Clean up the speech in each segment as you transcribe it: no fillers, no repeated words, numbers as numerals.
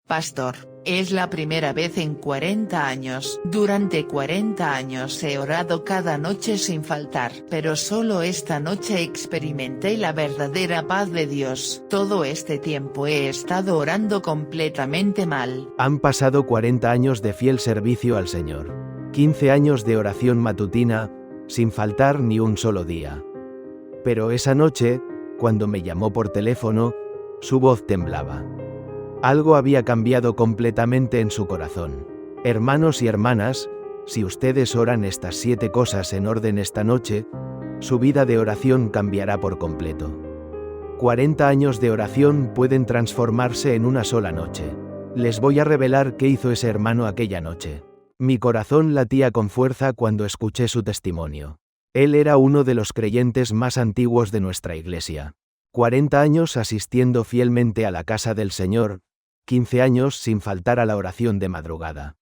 Pastor, es la primera vez en 40 años. Durante 40 años he orado cada noche sin faltar, pero solo esta noche experimenté la verdadera paz de Dios. Todo este tiempo he estado orando completamente mal. Han pasado 40 años de fiel servicio al Señor. 15 años de oración matutina, sin faltar ni un solo día. Pero esa noche, cuando me llamó por teléfono, su voz temblaba. Algo había cambiado completamente en su corazón. Hermanos y hermanas, si ustedes oran estas 7 cosas en orden esta noche, su vida de oración cambiará por completo. 40 años de oración pueden transformarse en una sola noche. Les voy a revelar qué hizo ese hermano aquella noche. Mi corazón latía con fuerza cuando escuché su testimonio. Él era uno de los creyentes más antiguos de nuestra iglesia. 40 años asistiendo fielmente a la casa del Señor, 15 años sin faltar a la oración de madrugada.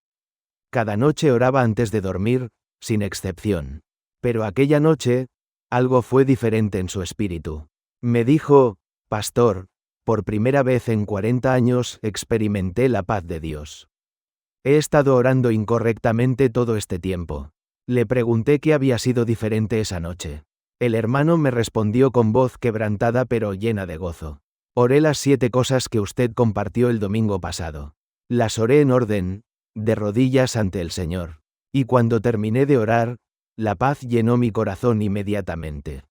Cada noche oraba antes de dormir, sin excepción. Pero aquella noche, algo fue diferente en su espíritu. Me dijo, Pastor, por primera vez en 40 años experimenté la paz de Dios. He estado orando incorrectamente todo este tiempo. Le pregunté qué había sido diferente esa noche. El hermano me respondió con voz quebrantada pero llena de gozo. Oré las 7 cosas que usted compartió el domingo pasado. Las oré en orden, de rodillas ante el Señor. Y cuando terminé de orar, la paz llenó mi corazón inmediatamente.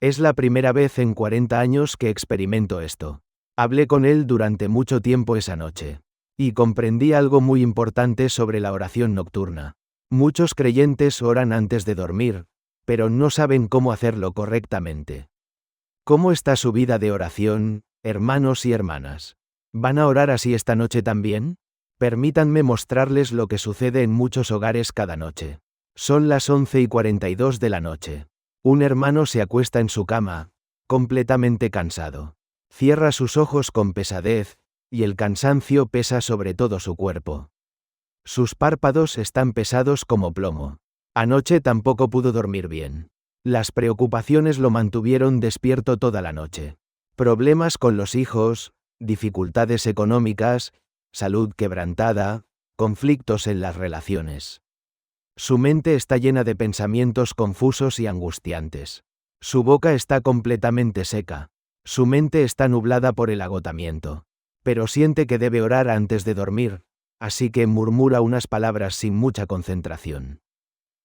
Es la primera vez en 40 años que experimento esto. Hablé con él durante mucho tiempo esa noche. Y comprendí algo muy importante sobre la oración nocturna. Muchos creyentes oran antes de dormir, pero no saben cómo hacerlo correctamente. ¿Cómo está su vida de oración, hermanos y hermanas? ¿Van a orar así esta noche también? Permítanme mostrarles lo que sucede en muchos hogares cada noche. Son las 11:42 de la noche. Un hermano se acuesta en su cama, completamente cansado. Cierra sus ojos con pesadez, y el cansancio pesa sobre todo su cuerpo. Sus párpados están pesados como plomo. Anoche tampoco pudo dormir bien. Las preocupaciones lo mantuvieron despierto toda la noche. Problemas con los hijos, dificultades económicas, salud quebrantada, conflictos en las relaciones. Su mente está llena de pensamientos confusos y angustiantes. Su boca está completamente seca. Su mente está nublada por el agotamiento. Pero siente que debe orar antes de dormir, así que murmura unas palabras sin mucha concentración.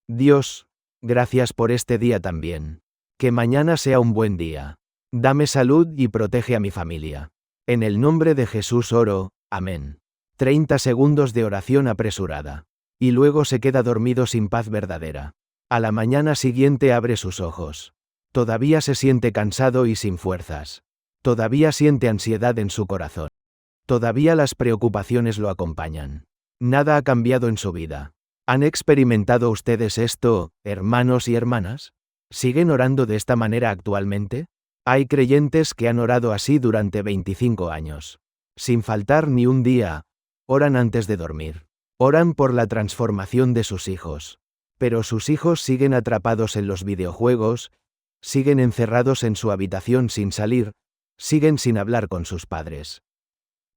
Dios, gracias por este día también. Que mañana sea un buen día. Dame salud y protege a mi familia. En el nombre de Jesús oro, amén. 30 segundos de oración apresurada. Y luego se queda dormido sin paz verdadera. A la mañana siguiente abre sus ojos. Todavía se siente cansado y sin fuerzas. Todavía siente ansiedad en su corazón. Todavía las preocupaciones lo acompañan. Nada ha cambiado en su vida. ¿Han experimentado ustedes esto, hermanos y hermanas? ¿Siguen orando de esta manera actualmente? Hay creyentes que han orado así durante 25 años. Sin faltar ni un día, oran antes de dormir. Oran por la transformación de sus hijos. Pero sus hijos siguen atrapados en los videojuegos, siguen encerrados en su habitación sin salir, siguen sin hablar con sus padres.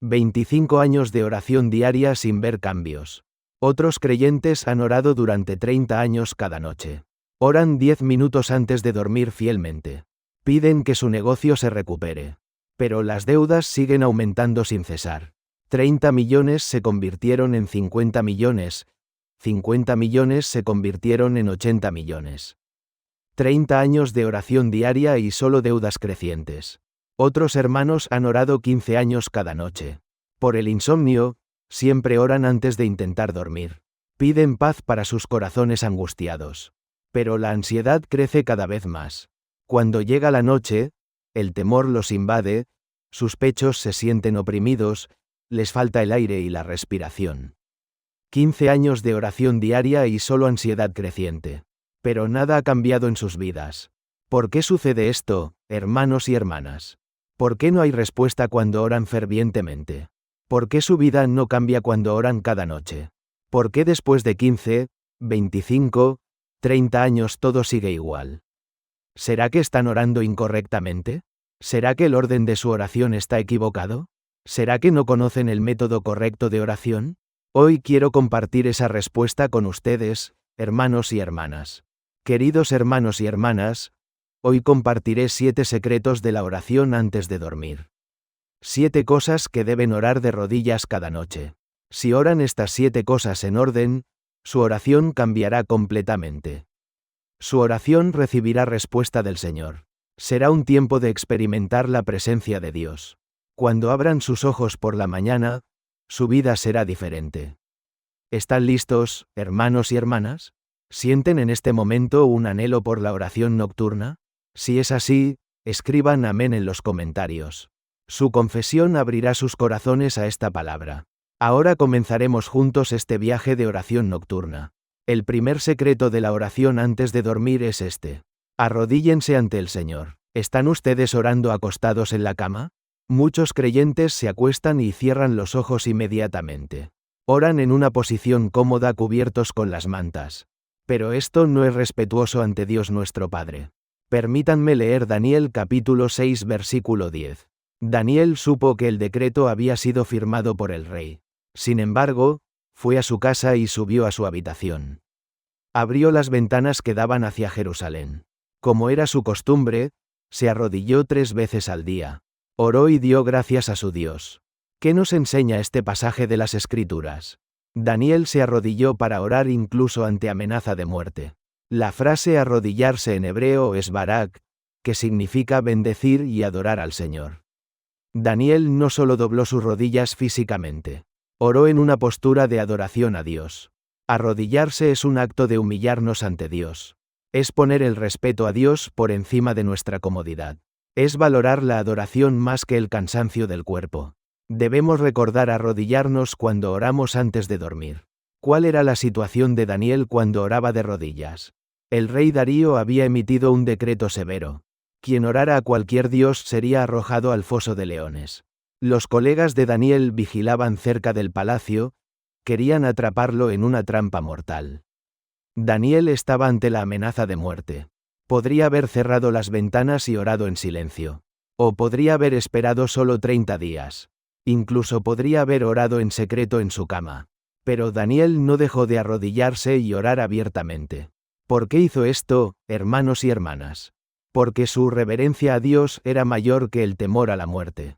25 años de oración diaria sin ver cambios. Otros creyentes han orado durante 30 años cada noche. Oran 10 minutos antes de dormir fielmente. Piden que su negocio se recupere. Pero las deudas siguen aumentando sin cesar. 30 millones se convirtieron en 50 millones. 50 millones se convirtieron en 80 millones. 30 años de oración diaria y solo deudas crecientes. Otros hermanos han orado 15 años cada noche. Por el insomnio, siempre oran antes de intentar dormir. Piden paz para sus corazones angustiados. Pero la ansiedad crece cada vez más. Cuando llega la noche, el temor los invade, sus pechos se sienten oprimidos, les falta el aire y la respiración. 15 años de oración diaria y solo ansiedad creciente. Pero nada ha cambiado en sus vidas. ¿Por qué sucede esto, hermanos y hermanas? ¿Por qué no hay respuesta cuando oran fervientemente? ¿Por qué su vida no cambia cuando oran cada noche? ¿Por qué después de 15, 25, 30 años todo sigue igual? ¿Será que están orando incorrectamente? ¿Será que el orden de su oración está equivocado? ¿Será que no conocen el método correcto de oración? Hoy quiero compartir esa respuesta con ustedes, hermanos y hermanas. Queridos hermanos y hermanas, hoy compartiré 7 secretos de la oración antes de dormir. 7 cosas que deben orar de rodillas cada noche. Si oran estas 7 cosas en orden, su oración cambiará completamente. Su oración recibirá respuesta del Señor. Será un tiempo de experimentar la presencia de Dios. Cuando abran sus ojos por la mañana, su vida será diferente. ¿Están listos, hermanos y hermanas? ¿Sienten en este momento un anhelo por la oración nocturna? Si es así, escriban amén en los comentarios. Su confesión abrirá sus corazones a esta palabra. Ahora comenzaremos juntos este viaje de oración nocturna. El primer secreto de la oración antes de dormir es este. Arrodíllense ante el Señor. ¿Están ustedes orando acostados en la cama? Muchos creyentes se acuestan y cierran los ojos inmediatamente. Oran en una posición cómoda cubiertos con las mantas. Pero esto no es respetuoso ante Dios nuestro Padre. Permítanme leer Daniel capítulo 6 versículo 10. Daniel supo que el decreto había sido firmado por el rey. Sin embargo, fue a su casa y subió a su habitación. Abrió las ventanas que daban hacia Jerusalén. Como era su costumbre, se arrodilló 3 veces al día. Oró y dio gracias a su Dios. ¿Qué nos enseña este pasaje de las Escrituras? Daniel se arrodilló para orar incluso ante amenaza de muerte. La frase arrodillarse en hebreo es barak, que significa bendecir y adorar al Señor. Daniel no solo dobló sus rodillas físicamente. Oró en una postura de adoración a Dios. Arrodillarse es un acto de humillarnos ante Dios. Es poner el respeto a Dios por encima de nuestra comodidad. Es valorar la adoración más que el cansancio del cuerpo. Debemos recordar arrodillarnos cuando oramos antes de dormir. ¿Cuál era la situación de Daniel cuando oraba de rodillas? El rey Darío había emitido un decreto severo. Quien orara a cualquier dios sería arrojado al foso de leones. Los colegas de Daniel vigilaban cerca del palacio, querían atraparlo en una trampa mortal. Daniel estaba ante la amenaza de muerte. Podría haber cerrado las ventanas y orado en silencio. O podría haber esperado solo 30 días. Incluso podría haber orado en secreto en su cama. Pero Daniel no dejó de arrodillarse y orar abiertamente. ¿Por qué hizo esto, hermanos y hermanas? Porque su reverencia a Dios era mayor que el temor a la muerte.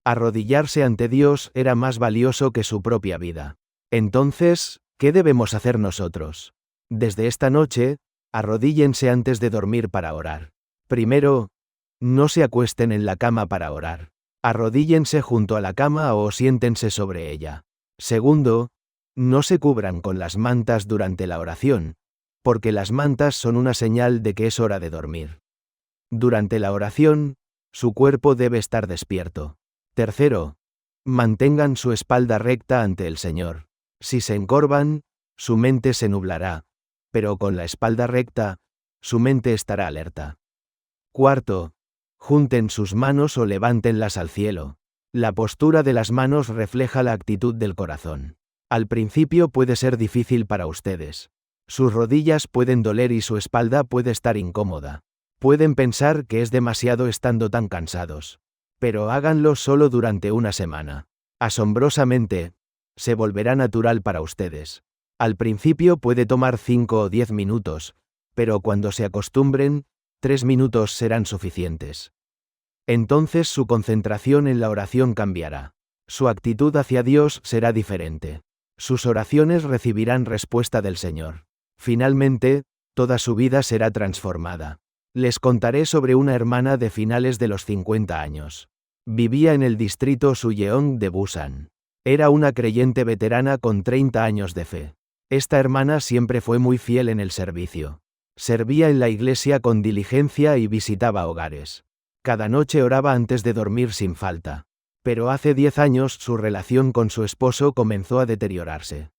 Arrodillarse ante Dios era más valioso que su propia vida. Entonces, ¿qué debemos hacer nosotros? Desde esta noche, arrodíllense antes de dormir para orar. Primero, no se acuesten en la cama para orar. Arrodíllense junto a la cama o siéntense sobre ella. Segundo, no se cubran con las mantas durante la oración, porque las mantas son una señal de que es hora de dormir. Durante la oración, su cuerpo debe estar despierto. Tercero, mantengan su espalda recta ante el Señor. Si se encorvan, su mente se nublará, pero con la espalda recta, su mente estará alerta. Cuarto, junten sus manos o levántenlas al cielo. La postura de las manos refleja la actitud del corazón. Al principio puede ser difícil para ustedes. Sus rodillas pueden doler y su espalda puede estar incómoda. Pueden pensar que es demasiado estando tan cansados. Pero háganlo solo durante una semana. Asombrosamente, se volverá natural para ustedes. Al principio puede tomar 5 o 10 minutos, pero cuando se acostumbren, 3 minutos serán suficientes. Entonces su concentración en la oración cambiará. Su actitud hacia Dios será diferente. Sus oraciones recibirán respuesta del Señor. Finalmente, toda su vida será transformada. Les contaré sobre una hermana de finales de los 50 años. Vivía en el distrito Suyeong de Busan. Era una creyente veterana con 30 años de fe. Esta hermana siempre fue muy fiel en el servicio. Servía en la iglesia con diligencia y visitaba hogares. Cada noche oraba antes de dormir sin falta. Pero hace 10 años su relación con su esposo comenzó a deteriorarse.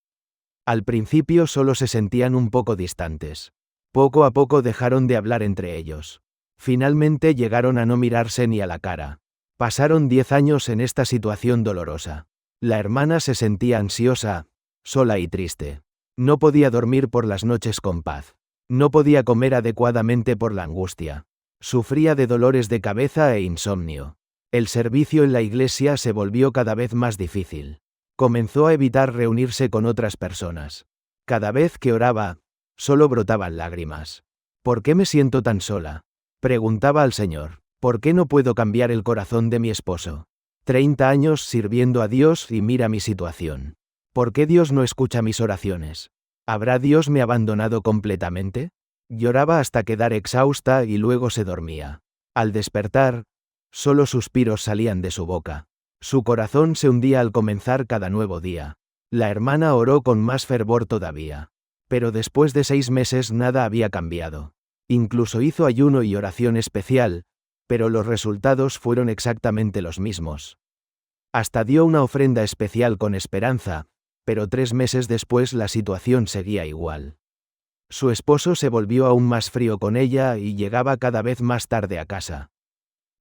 Al principio solo se sentían un poco distantes. Poco a poco dejaron de hablar entre ellos. Finalmente llegaron a no mirarse ni a la cara. Pasaron 10 años en esta situación dolorosa. La hermana se sentía ansiosa, sola y triste. No podía dormir por las noches con paz. No podía comer adecuadamente por la angustia. Sufría de dolores de cabeza e insomnio. El servicio en la iglesia se volvió cada vez más difícil. Comenzó a evitar reunirse con otras personas. Cada vez que oraba, solo brotaban lágrimas. ¿Por qué me siento tan sola? Preguntaba al Señor. ¿Por qué no puedo cambiar el corazón de mi esposo? 30 años sirviendo a Dios y mira mi situación. ¿Por qué Dios no escucha mis oraciones? ¿Habrá Dios me abandonado completamente? Lloraba hasta quedar exhausta y luego se dormía. Al despertar, solo suspiros salían de su boca. Su corazón se hundía al comenzar cada nuevo día. La hermana oró con más fervor todavía. Pero después de 6 meses nada había cambiado. Incluso hizo ayuno y oración especial, pero los resultados fueron exactamente los mismos. Hasta dio una ofrenda especial con esperanza, pero 3 meses después la situación seguía igual. Su esposo se volvió aún más frío con ella y llegaba cada vez más tarde a casa.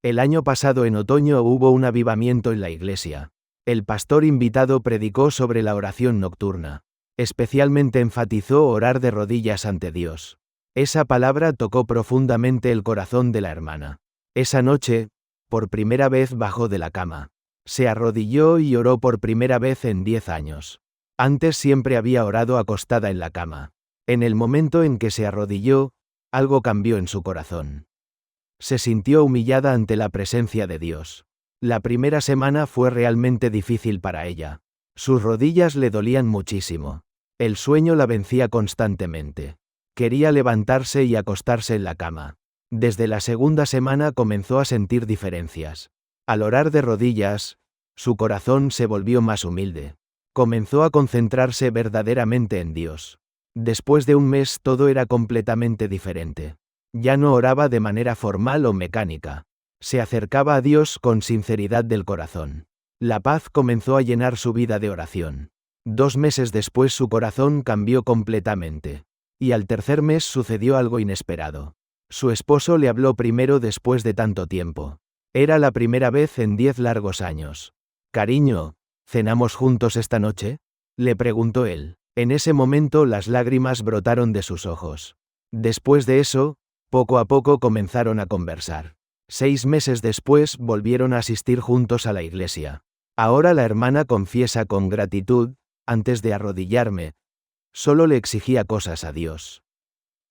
El año pasado en otoño hubo un avivamiento en la iglesia. El pastor invitado predicó sobre la oración nocturna. Especialmente enfatizó orar de rodillas ante Dios. Esa palabra tocó profundamente el corazón de la hermana. Esa noche, por primera vez bajó de la cama. Se arrodilló y oró por primera vez en 10 años. Antes siempre había orado acostada en la cama. En el momento en que se arrodilló, algo cambió en su corazón. Se sintió humillada ante la presencia de Dios. La primera semana fue realmente difícil para ella. Sus rodillas le dolían muchísimo. El sueño la vencía constantemente. Quería levantarse y acostarse en la cama. Desde la segunda semana comenzó a sentir diferencias. Al orar de rodillas, su corazón se volvió más humilde. Comenzó a concentrarse verdaderamente en Dios. Después de un mes todo era completamente diferente. Ya no oraba de manera formal o mecánica. Se acercaba a Dios con sinceridad del corazón. La paz comenzó a llenar su vida de oración. 2 meses después su corazón cambió completamente. Y al tercer mes sucedió algo inesperado. Su esposo le habló primero después de tanto tiempo. Era la primera vez en 10 largos años. «Cariño, ¿cenamos juntos esta noche?», le preguntó él. En ese momento las lágrimas brotaron de sus ojos. Después de eso, poco a poco comenzaron a conversar. 6 meses después volvieron a asistir juntos a la iglesia. Ahora la hermana confiesa con gratitud, antes de arrodillarme, solo le exigía cosas a Dios.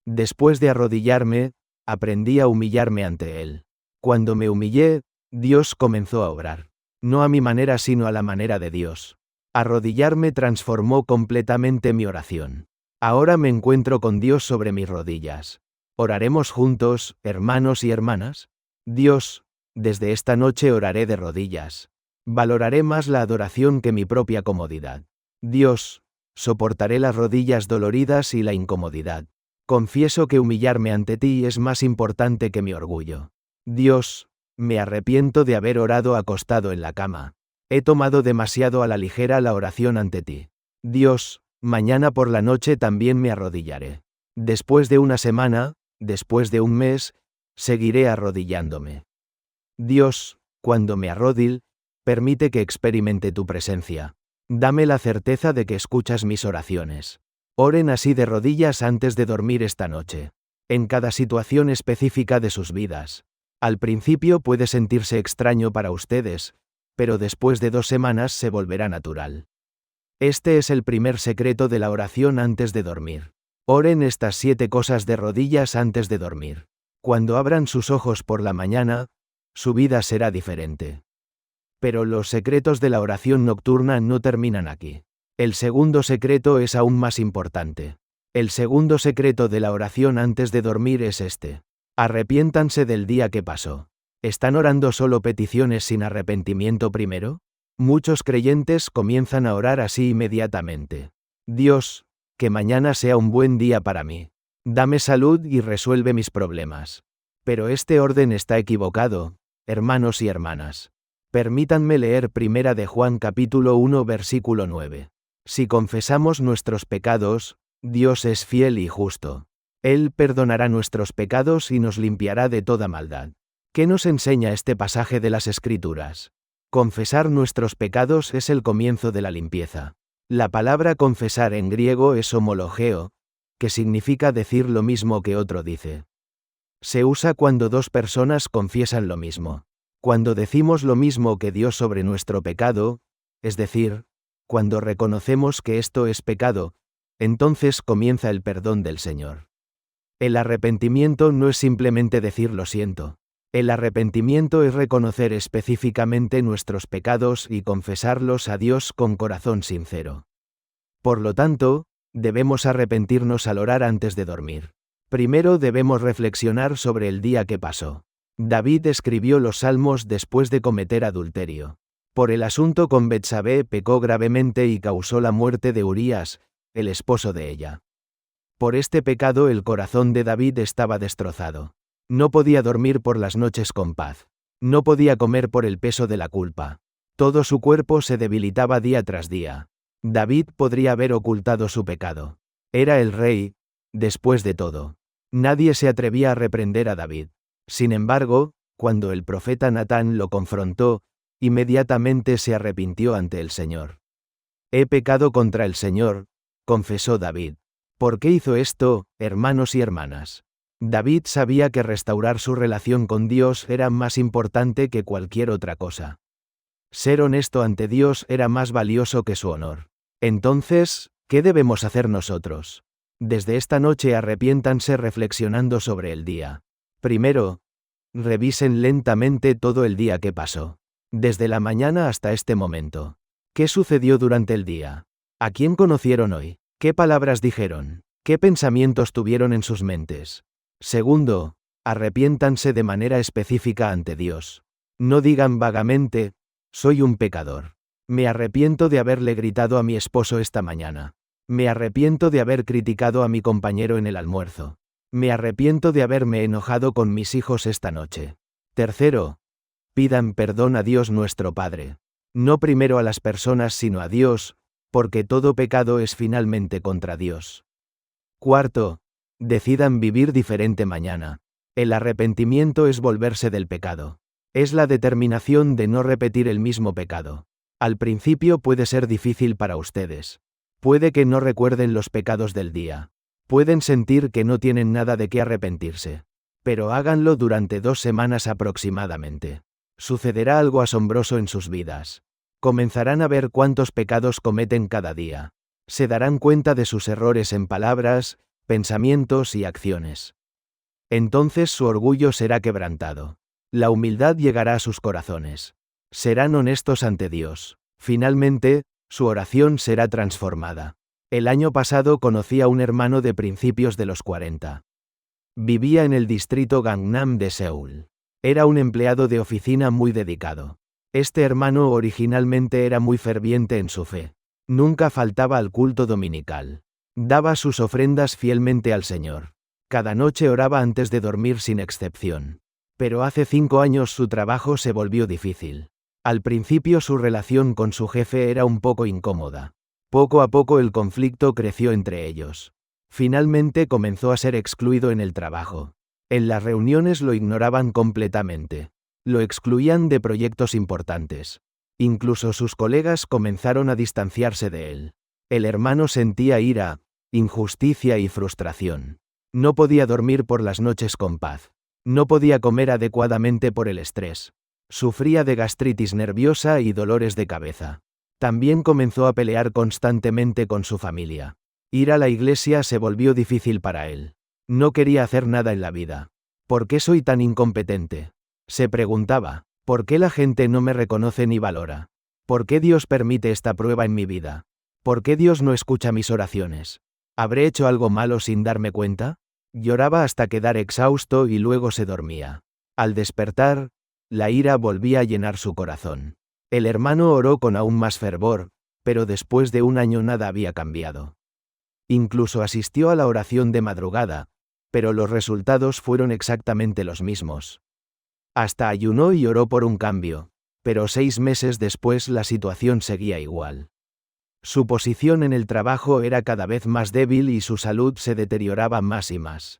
Después de arrodillarme, aprendí a humillarme ante Él. Cuando me humillé, Dios comenzó a obrar. No a mi manera sino a la manera de Dios. Arrodillarme transformó completamente mi oración. Ahora me encuentro con Dios sobre mis rodillas. ¿Oraremos juntos, hermanos y hermanas? Dios, desde esta noche oraré de rodillas. Valoraré más la adoración que mi propia comodidad. Dios, soportaré las rodillas doloridas y la incomodidad. Confieso que humillarme ante ti es más importante que mi orgullo. Dios, me arrepiento de haber orado acostado en la cama. He tomado demasiado a la ligera la oración ante ti. Dios, mañana por la noche también me arrodillaré. Después de una semana, después de un mes, seguiré arrodillándome. Dios, cuando me arrodille, permite que experimente tu presencia. Dame la certeza de que escuchas mis oraciones. Oren así de rodillas antes de dormir esta noche. En cada situación específica de sus vidas. Al principio puede sentirse extraño para ustedes, pero después de 2 semanas se volverá natural. Este es el primer secreto de la oración antes de dormir. Oren estas 7 cosas de rodillas antes de dormir. Cuando abran sus ojos por la mañana, su vida será diferente. Pero los secretos de la oración nocturna no terminan aquí. El segundo secreto es aún más importante. El segundo secreto de la oración antes de dormir es este. Arrepiéntanse del día que pasó. ¿Están orando solo peticiones sin arrepentimiento primero? Muchos creyentes comienzan a orar así inmediatamente. Dios, que mañana sea un buen día para mí. Dame salud y resuelve mis problemas. Pero este orden está equivocado, hermanos y hermanas. Permítanme leer 1 de Juan capítulo 1 versículo 9. Si confesamos nuestros pecados, Dios es fiel y justo. Él perdonará nuestros pecados y nos limpiará de toda maldad. ¿Qué nos enseña este pasaje de las Escrituras? Confesar nuestros pecados es el comienzo de la limpieza. La palabra confesar en griego es homologeo, que significa decir lo mismo que otro dice. Se usa cuando 2 personas confiesan lo mismo. Cuando decimos lo mismo que Dios sobre nuestro pecado, es decir, cuando reconocemos que esto es pecado, entonces comienza el perdón del Señor. El arrepentimiento no es simplemente decir lo siento. El arrepentimiento es reconocer específicamente nuestros pecados y confesarlos a Dios con corazón sincero. Por lo tanto, debemos arrepentirnos al orar antes de dormir. Primero debemos reflexionar sobre el día que pasó. David escribió los Salmos después de cometer adulterio. Por el asunto con Betsabé pecó gravemente y causó la muerte de Urías, el esposo de ella. Por este pecado el corazón de David estaba destrozado. No podía dormir por las noches con paz. No podía comer por el peso de la culpa. Todo su cuerpo se debilitaba día tras día. David podría haber ocultado su pecado. Era el rey, después de todo. Nadie se atrevía a reprender a David. Sin embargo, cuando el profeta Natán lo confrontó, inmediatamente se arrepintió ante el Señor. He pecado contra el Señor, confesó David. ¿Por qué hizo esto, hermanos y hermanas? David sabía que restaurar su relación con Dios era más importante que cualquier otra cosa. Ser honesto ante Dios era más valioso que su honor. Entonces, ¿qué debemos hacer nosotros? Desde esta noche arrepiéntanse reflexionando sobre el día. Primero, revisen lentamente todo el día que pasó. Desde la mañana hasta este momento. ¿Qué sucedió durante el día? ¿A quién conocieron hoy? ¿Qué palabras dijeron? ¿Qué pensamientos tuvieron en sus mentes? Segundo, arrepiéntanse de manera específica ante Dios. No digan vagamente, soy un pecador. Me arrepiento de haberle gritado a mi esposo esta mañana. Me arrepiento de haber criticado a mi compañero en el almuerzo. Me arrepiento de haberme enojado con mis hijos esta noche. Tercero, pidan perdón a Dios nuestro Padre. No primero a las personas sino a Dios, porque todo pecado es finalmente contra Dios. Cuarto, decidan vivir diferente mañana. El arrepentimiento es volverse del pecado. Es la determinación de no repetir el mismo pecado. Al principio puede ser difícil para ustedes. Puede que no recuerden los pecados del día. Pueden sentir que no tienen nada de qué arrepentirse. Pero háganlo durante 2 semanas aproximadamente. Sucederá algo asombroso en sus vidas. Comenzarán a ver cuántos pecados cometen cada día. Se darán cuenta de sus errores en palabras, pensamientos y acciones. Entonces su orgullo será quebrantado. La humildad llegará a sus corazones. Serán honestos ante Dios. Finalmente, su oración será transformada. El año pasado conocí a un hermano de principios de los 40. Vivía en el distrito Gangnam de Seúl. Era un empleado de oficina muy dedicado. Este hermano originalmente era muy ferviente en su fe. Nunca faltaba al culto dominical. Daba sus ofrendas fielmente al Señor. Cada noche oraba antes de dormir sin excepción. Pero hace 5 años su trabajo se volvió difícil. Al principio su relación con su jefe era un poco incómoda. Poco a poco el conflicto creció entre ellos. Finalmente comenzó a ser excluido en el trabajo. En las reuniones lo ignoraban completamente. Lo excluían de proyectos importantes. Incluso sus colegas comenzaron a distanciarse de él. El hermano sentía ira, injusticia y frustración. No podía dormir por las noches con paz. No podía comer adecuadamente por el estrés. Sufría de gastritis nerviosa y dolores de cabeza. También comenzó a pelear constantemente con su familia. Ir a la iglesia se volvió difícil para él. No quería hacer nada en la vida. ¿Por qué soy tan incompetente? Se preguntaba, ¿por qué la gente no me reconoce ni valora? ¿Por qué Dios permite esta prueba en mi vida? ¿Por qué Dios no escucha mis oraciones? ¿Habré hecho algo malo sin darme cuenta? Lloraba hasta quedar exhausto y luego se dormía. Al despertar, la ira volvía a llenar su corazón. El hermano oró con aún más fervor, pero después de 1 año nada había cambiado. Incluso asistió a la oración de madrugada, pero los resultados fueron exactamente los mismos. Hasta ayunó y oró por un cambio, pero 6 meses después la situación seguía igual. Su posición en el trabajo era cada vez más débil y su salud se deterioraba más y más.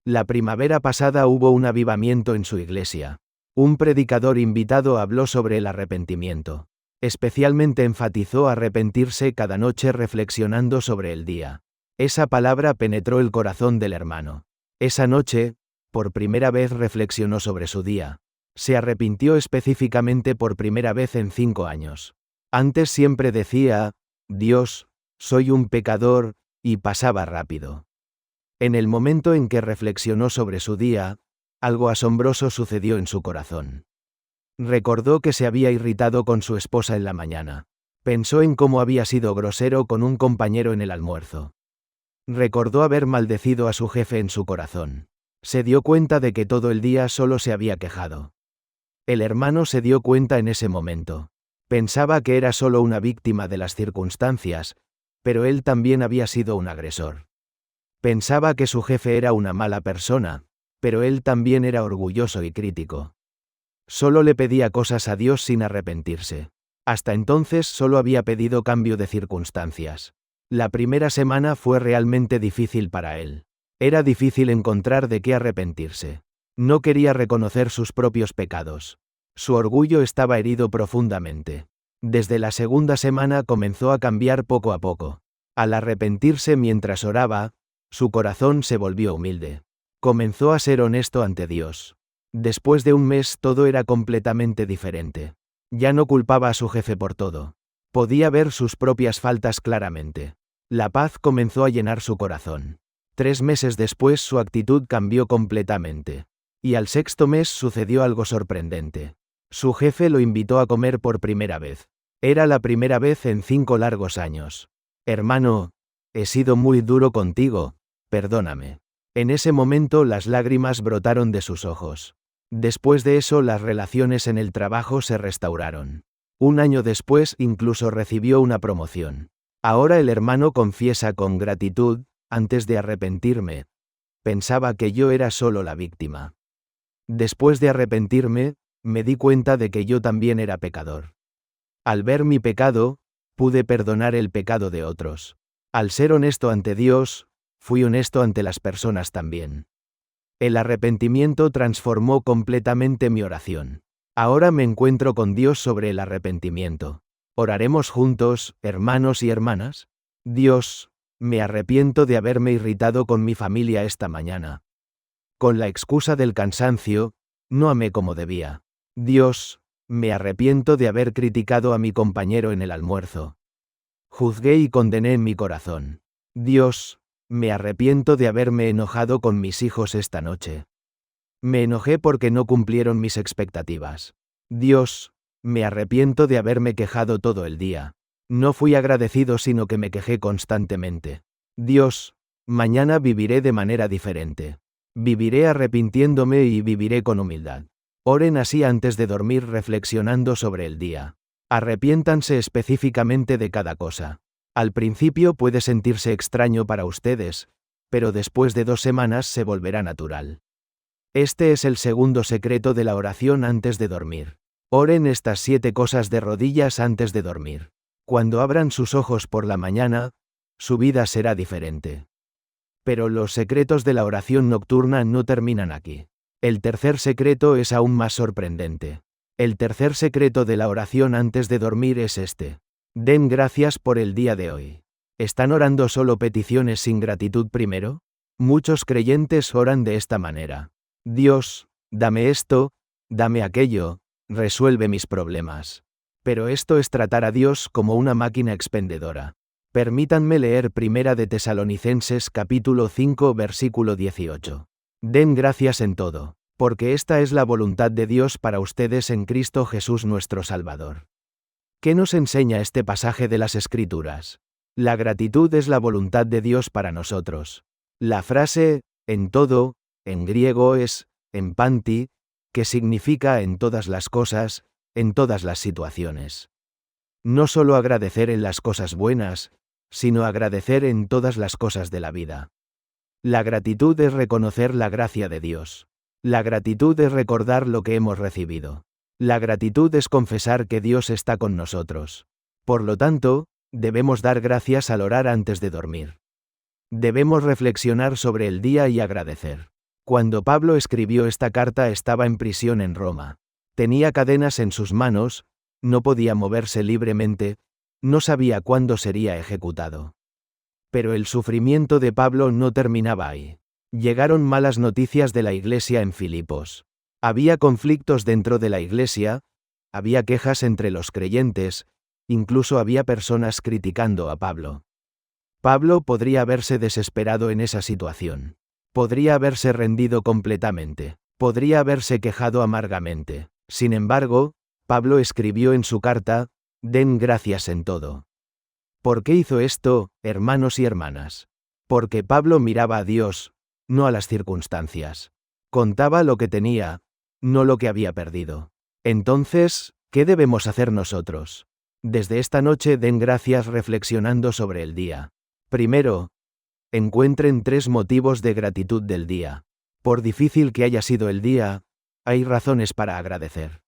La primavera pasada hubo un avivamiento en su iglesia. Un predicador invitado habló sobre el arrepentimiento. Especialmente enfatizó arrepentirse cada noche reflexionando sobre el día. Esa palabra penetró el corazón del hermano. Esa noche, por primera vez reflexionó sobre su día. Se arrepintió específicamente por primera vez en 5 años. Antes siempre decía, Dios, soy un pecador, y pasaba rápido. En el momento en que reflexionó sobre su día, algo asombroso sucedió en su corazón. Recordó que se había irritado con su esposa en la mañana. Pensó en cómo había sido grosero con un compañero en el almuerzo. Recordó haber maldecido a su jefe en su corazón. Se dio cuenta de que todo el día solo se había quejado. El hermano se dio cuenta en ese momento. Pensaba que era solo una víctima de las circunstancias, pero él también había sido un agresor. Pensaba que su jefe era una mala persona, pero él también era orgulloso y crítico. Solo le pedía cosas a Dios sin arrepentirse. Hasta entonces solo había pedido cambio de circunstancias. La primera semana fue realmente difícil para él. Era difícil encontrar de qué arrepentirse. No quería reconocer sus propios pecados. Su orgullo estaba herido profundamente. Desde la segunda semana comenzó a cambiar poco a poco. Al arrepentirse mientras oraba, su corazón se volvió humilde. Comenzó a ser honesto ante Dios. Después de un mes todo era completamente diferente. Ya no culpaba a su jefe por todo. Podía ver sus propias faltas claramente. La paz comenzó a llenar su corazón. 3 meses después su actitud cambió completamente. Y al 6.º mes sucedió algo sorprendente. Su jefe lo invitó a comer por primera vez. Era la primera vez en 5 largos años. Hermano, he sido muy duro contigo, perdóname. En ese momento las lágrimas brotaron de sus ojos. Después de eso las relaciones en el trabajo se restauraron. Un año después incluso recibió una promoción. Ahora el hermano confiesa con gratitud, antes de arrepentirme. Pensaba que yo era solo la víctima. Después de arrepentirme, me di cuenta de que yo también era pecador. Al ver mi pecado, pude perdonar el pecado de otros. Al ser honesto ante Dios, fui honesto ante las personas también. El arrepentimiento transformó completamente mi oración. Ahora me encuentro con Dios sobre el arrepentimiento. ¿Oraremos juntos, hermanos y hermanas? Dios, me arrepiento de haberme irritado con mi familia esta mañana. Con la excusa del cansancio, no amé como debía. Dios, me arrepiento de haber criticado a mi compañero en el almuerzo. Juzgué y condené en mi corazón. Dios, me arrepiento de haberme enojado con mis hijos esta noche. Me enojé porque no cumplieron mis expectativas. Dios, me arrepiento de haberme quejado todo el día. No fui agradecido sino que me quejé constantemente. Dios, mañana viviré de manera diferente. Viviré arrepintiéndome y viviré con humildad. Oren así antes de dormir reflexionando sobre el día. Arrepiéntanse específicamente de cada cosa. Al principio puede sentirse extraño para ustedes, pero después de 2 semanas se volverá natural. Este es el segundo secreto de la oración antes de dormir. Oren estas 7 cosas de rodillas antes de dormir. Cuando abran sus ojos por la mañana, su vida será diferente. Pero los secretos de la oración nocturna no terminan aquí. El tercer secreto es aún más sorprendente. El tercer secreto de la oración antes de dormir es este. Den gracias por el día de hoy. ¿Están orando solo peticiones sin gratitud primero? Muchos creyentes oran de esta manera. Dios, dame esto, dame aquello, resuelve mis problemas. Pero esto es tratar a Dios como una máquina expendedora. Permítanme leer 1 de Tesalonicenses capítulo 5 versículo 18. Den gracias en todo, porque esta es la voluntad de Dios para ustedes en Cristo Jesús nuestro Salvador. ¿Qué nos enseña este pasaje de las Escrituras? La gratitud es la voluntad de Dios para nosotros. La frase, en todo, en griego es, en panti, que significa en todas las cosas, en todas las situaciones. No solo agradecer en las cosas buenas, sino agradecer en todas las cosas de la vida. La gratitud es reconocer la gracia de Dios. La gratitud es recordar lo que hemos recibido. La gratitud es confesar que Dios está con nosotros. Por lo tanto, debemos dar gracias al orar antes de dormir. Debemos reflexionar sobre el día y agradecer. Cuando Pablo escribió esta carta estaba en prisión en Roma. Tenía cadenas en sus manos, no podía moverse libremente, no sabía cuándo sería ejecutado. Pero el sufrimiento de Pablo no terminaba ahí. Llegaron malas noticias de la iglesia en Filipos. Había conflictos dentro de la iglesia, había quejas entre los creyentes, incluso había personas criticando a Pablo. Pablo podría haberse desesperado en esa situación. Podría haberse rendido completamente. Podría haberse quejado amargamente. Sin embargo, Pablo escribió en su carta: «Den gracias en todo». ¿Por qué hizo esto, hermanos y hermanas? Porque Pablo miraba a Dios, no a las circunstancias. Contaba lo que tenía, no lo que había perdido. Entonces, ¿qué debemos hacer nosotros? Desde esta noche den gracias reflexionando sobre el día. Primero, encuentren 3 motivos de gratitud del día. Por difícil que haya sido el día, hay razones para agradecer.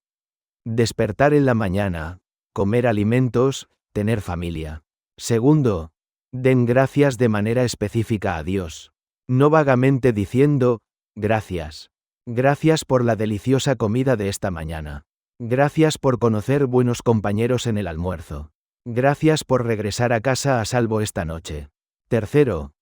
Despertar en la mañana, comer alimentos, tener familia. Segundo, den gracias de manera específica a Dios. No vagamente diciendo: gracias. Gracias por la deliciosa comida de esta mañana. Gracias por conocer buenos compañeros en el almuerzo. Gracias por regresar a casa a salvo esta noche. Tercero,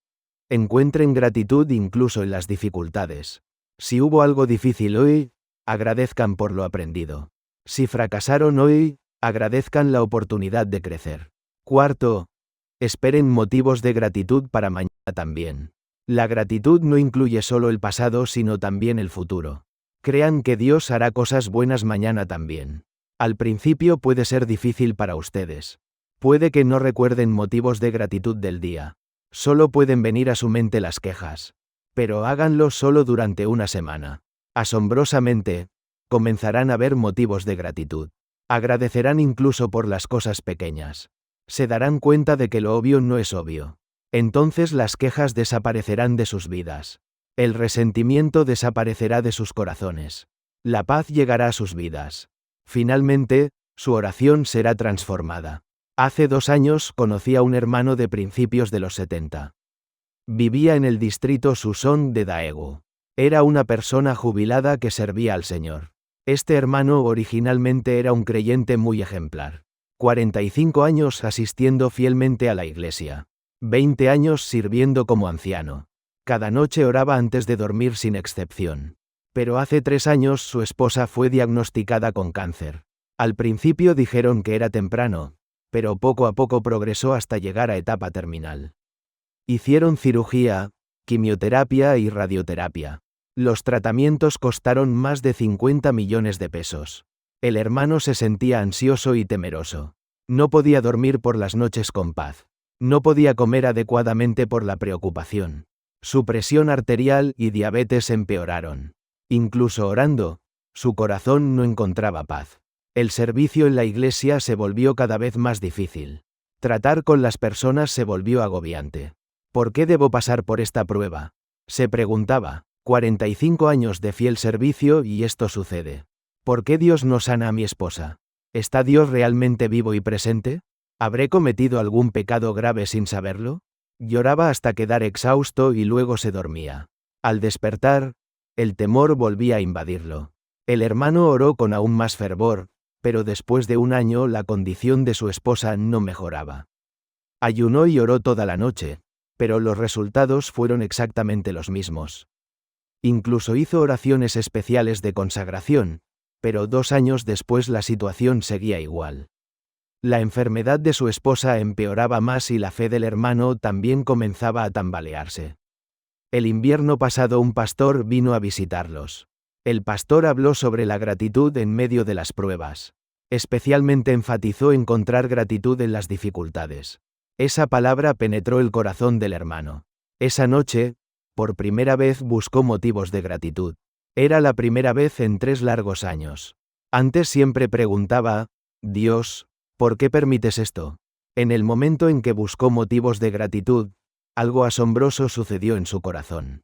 encuentren gratitud incluso en las dificultades. Si hubo algo difícil hoy, agradezcan por lo aprendido. Si fracasaron hoy, agradezcan la oportunidad de crecer. Cuarto, esperen motivos de gratitud para mañana también. La gratitud no incluye solo el pasado sino también el futuro. Crean que Dios hará cosas buenas mañana también. Al principio puede ser difícil para ustedes. Puede que no recuerden motivos de gratitud del día. Solo pueden venir a su mente las quejas. Pero háganlo solo durante una semana. Asombrosamente, comenzarán a ver motivos de gratitud. Agradecerán incluso por las cosas pequeñas. Se darán cuenta de que lo obvio no es obvio. Entonces las quejas desaparecerán de sus vidas. El resentimiento desaparecerá de sus corazones. La paz llegará a sus vidas. Finalmente, su oración será transformada. Hace 2 años conocí a un hermano de principios de los 70. Vivía en el distrito Susón de Daegu. Era una persona jubilada que servía al Señor. Este hermano originalmente era un creyente muy ejemplar. 45 años asistiendo fielmente a la iglesia. 20 años sirviendo como anciano. Cada noche oraba antes de dormir sin excepción. Pero hace 3 años su esposa fue diagnosticada con cáncer. Al principio dijeron que era temprano, pero poco a poco progresó hasta llegar a etapa terminal. Hicieron cirugía, quimioterapia y radioterapia. Los tratamientos costaron más de 50 millones de pesos. El hermano se sentía ansioso y temeroso. No podía dormir por las noches con paz. No podía comer adecuadamente por la preocupación. Su presión arterial y diabetes empeoraron. Incluso orando, su corazón no encontraba paz. El servicio en la iglesia se volvió cada vez más difícil. Tratar con las personas se volvió agobiante. ¿Por qué debo pasar por esta prueba?, se preguntaba. 45 años de fiel servicio y esto sucede. ¿Por qué Dios no sana a mi esposa? ¿Está Dios realmente vivo y presente? ¿Habré cometido algún pecado grave sin saberlo? Lloraba hasta quedar exhausto y luego se dormía. Al despertar, el temor volvía a invadirlo. El hermano oró con aún más fervor, pero después de 1 año la condición de su esposa no mejoraba. Ayunó y oró toda la noche, pero los resultados fueron exactamente los mismos. Incluso hizo oraciones especiales de consagración, pero 2 años después la situación seguía igual. La enfermedad de su esposa empeoraba más y la fe del hermano también comenzaba a tambalearse. El invierno pasado un pastor vino a visitarlos. El pastor habló sobre la gratitud en medio de las pruebas. Especialmente enfatizó encontrar gratitud en las dificultades. Esa palabra penetró el corazón del hermano. Esa noche, por primera vez buscó motivos de gratitud. Era la primera vez en 3 largos años. Antes siempre preguntaba: Dios, ¿por qué permites esto? En el momento en que buscó motivos de gratitud, algo asombroso sucedió en su corazón.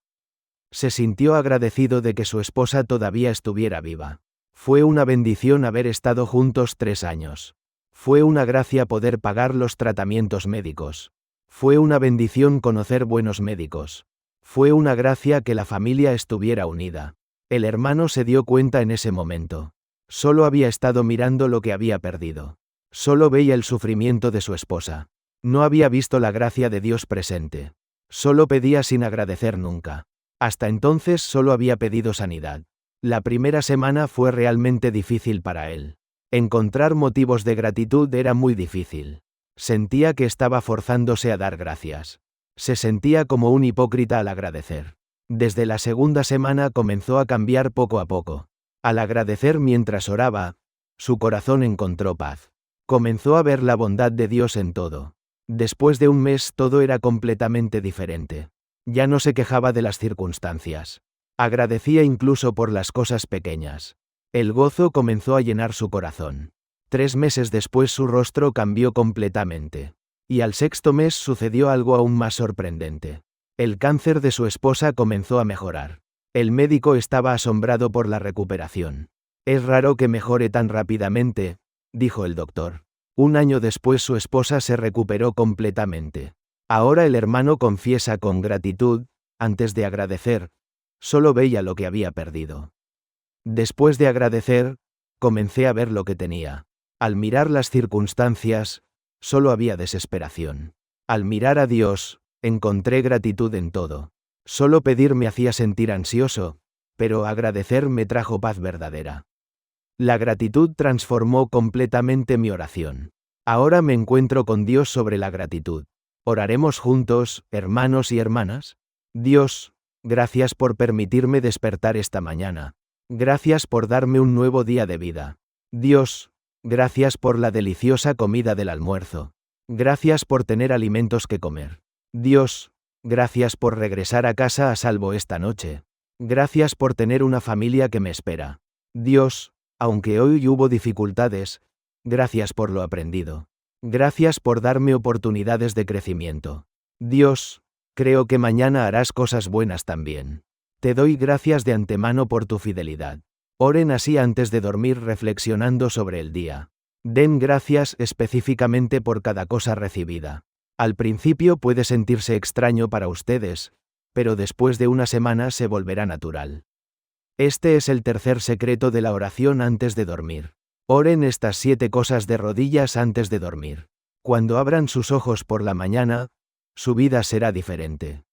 Se sintió agradecido de que su esposa todavía estuviera viva. Fue una bendición haber estado juntos 3 años. Fue una gracia poder pagar los tratamientos médicos. Fue una bendición conocer buenos médicos. Fue una gracia que la familia estuviera unida. El hermano se dio cuenta en ese momento. Solo había estado mirando lo que había perdido. Solo veía el sufrimiento de su esposa. No había visto la gracia de Dios presente. Solo pedía sin agradecer nunca. Hasta entonces solo había pedido sanidad. La primera semana fue realmente difícil para él. Encontrar motivos de gratitud era muy difícil. Sentía que estaba forzándose a dar gracias. Se sentía como un hipócrita al agradecer. Desde la segunda semana comenzó a cambiar poco a poco. Al agradecer mientras oraba, su corazón encontró paz. Comenzó a ver la bondad de Dios en todo. Después de un mes todo era completamente diferente. Ya no se quejaba de las circunstancias. Agradecía incluso por las cosas pequeñas. El gozo comenzó a llenar su corazón. 3 meses después su rostro cambió completamente. Y al sexto mes sucedió algo aún más sorprendente. El cáncer de su esposa comenzó a mejorar. El médico estaba asombrado por la recuperación. Es raro que mejore tan rápidamente, dijo el doctor. 1 año después su esposa se recuperó completamente. Ahora el hermano confiesa con gratitud, antes de agradecer, solo veía lo que había perdido. Después de agradecer, comencé a ver lo que tenía. Al mirar las circunstancias, solo había desesperación. Al mirar a Dios, encontré gratitud en todo. Solo pedir me hacía sentir ansioso, pero agradecer me trajo paz verdadera. La gratitud transformó completamente mi oración. Ahora me encuentro con Dios sobre la gratitud. ¿Oraremos juntos, hermanos y hermanas? Dios, gracias por permitirme despertar esta mañana. Gracias por darme un nuevo día de vida. Dios, gracias por la deliciosa comida del almuerzo. Gracias por tener alimentos que comer. Dios, gracias por regresar a casa a salvo esta noche. Gracias por tener una familia que me espera. Dios, aunque hoy hubo dificultades, gracias por lo aprendido. Gracias por darme oportunidades de crecimiento. Dios, creo que mañana harás cosas buenas también. Te doy gracias de antemano por tu fidelidad. Oren así antes de dormir reflexionando sobre el día. Den gracias específicamente por cada cosa recibida. Al principio puede sentirse extraño para ustedes, pero después de una semana se volverá natural. Este es el tercer secreto de la oración antes de dormir. Oren estas 7 cosas de rodillas antes de dormir. Cuando abran sus ojos por la mañana, su vida será diferente.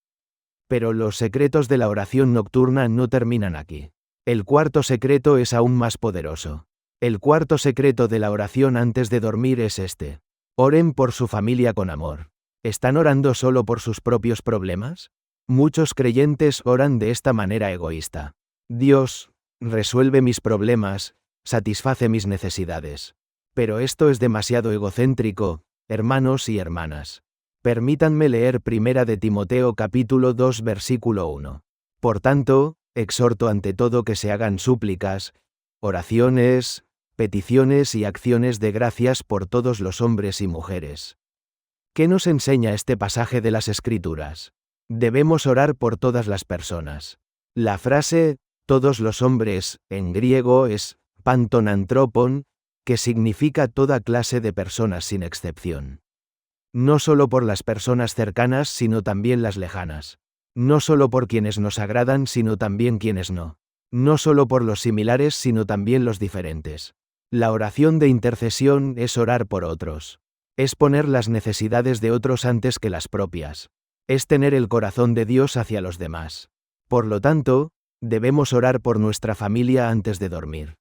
Pero los secretos de la oración nocturna no terminan aquí. El cuarto secreto es aún más poderoso. El cuarto secreto de la oración antes de dormir es este. Oren por su familia con amor. ¿Están orando solo por sus propios problemas? Muchos creyentes oran de esta manera egoísta. Dios, resuelve mis problemas, satisface mis necesidades. Pero esto es demasiado egocéntrico, hermanos y hermanas. Permítanme leer 1 de Timoteo capítulo 2 versículo 1. Por tanto, exhorto ante todo que se hagan súplicas, oraciones, peticiones y acciones de gracias por todos los hombres y mujeres. ¿Qué nos enseña este pasaje de las Escrituras? Debemos orar por todas las personas. La frase, todos los hombres, en griego es panton antropon, que significa toda clase de personas sin excepción. No solo por las personas cercanas sino también las lejanas. No solo por quienes nos agradan sino también quienes no. No solo por los similares sino también los diferentes. La oración de intercesión es orar por otros. Es poner las necesidades de otros antes que las propias. Es tener el corazón de Dios hacia los demás. Por lo tanto, debemos orar por nuestra familia antes de dormir.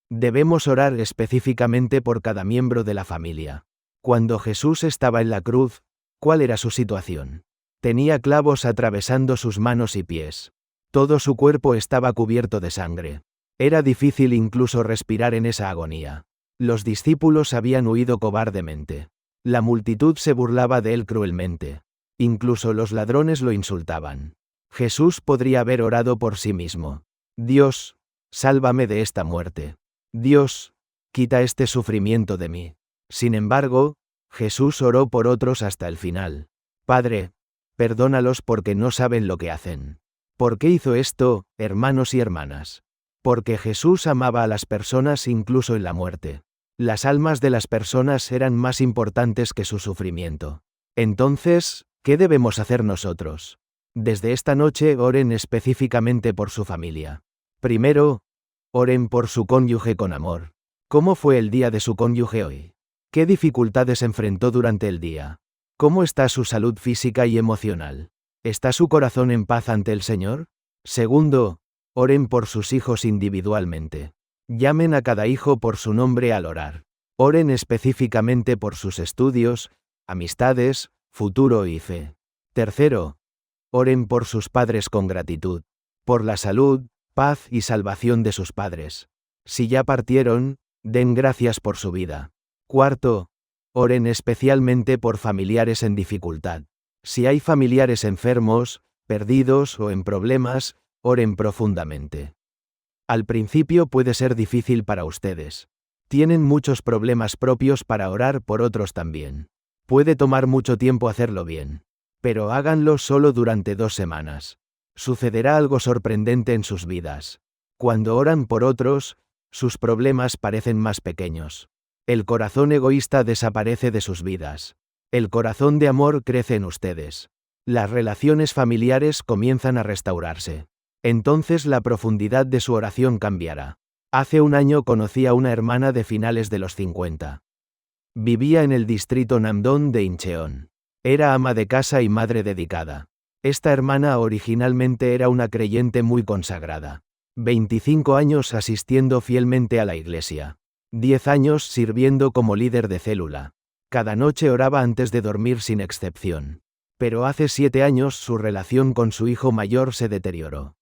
Debemos orar específicamente por cada miembro de la familia. Cuando Jesús estaba en la cruz, ¿cuál era su situación? Tenía clavos atravesando sus manos y pies. Todo su cuerpo estaba cubierto de sangre. Era difícil incluso respirar en esa agonía. Los discípulos habían huido cobardemente. La multitud se burlaba de él cruelmente. Incluso los ladrones lo insultaban. Jesús podría haber orado por sí mismo. Dios, sálvame de esta muerte. Dios, quita este sufrimiento de mí. Sin embargo, Jesús oró por otros hasta el final. Padre, perdónalos porque no saben lo que hacen. ¿Por qué hizo esto, hermanos y hermanas? Porque Jesús amaba a las personas incluso en la muerte. Las almas de las personas eran más importantes que su sufrimiento. Entonces, ¿qué debemos hacer nosotros? Desde esta noche oren específicamente por su familia. Primero, oren por su cónyuge con amor. ¿Cómo fue el día de su cónyuge hoy? ¿Qué dificultades enfrentó durante el día? ¿Cómo está su salud física y emocional? ¿Está su corazón en paz ante el Señor? Segundo, Oren por sus hijos individualmente. Llamen a cada hijo por su nombre al orar. Oren específicamente por sus estudios, amistades, futuro y fe. Tercero, oren por sus padres con gratitud. Por la salud, paz y salvación de sus padres. Si ya partieron, den gracias por su vida. Cuarto, oren especialmente por familiares en dificultad. Si hay familiares enfermos, perdidos o en problemas, oren profundamente. Al principio puede ser difícil para ustedes. Tienen muchos problemas propios para orar por otros también. Puede tomar mucho tiempo hacerlo bien. Pero háganlo solo durante 2 semanas. Sucederá algo sorprendente en sus vidas. Cuando oran por otros, sus problemas parecen más pequeños. El corazón egoísta desaparece de sus vidas. El corazón de amor crece en ustedes. Las relaciones familiares comienzan a restaurarse. Entonces la profundidad de su oración cambiará. Hace un año conocí a una hermana de finales de los 50. Vivía en el distrito Namdong de Incheon. Era ama de casa y madre dedicada. Esta hermana originalmente era una creyente muy consagrada. 25 años asistiendo fielmente a la iglesia. 10 años sirviendo como líder de célula. Cada noche oraba antes de dormir sin excepción. Pero hace 7 años su relación con su hijo mayor se deterioró.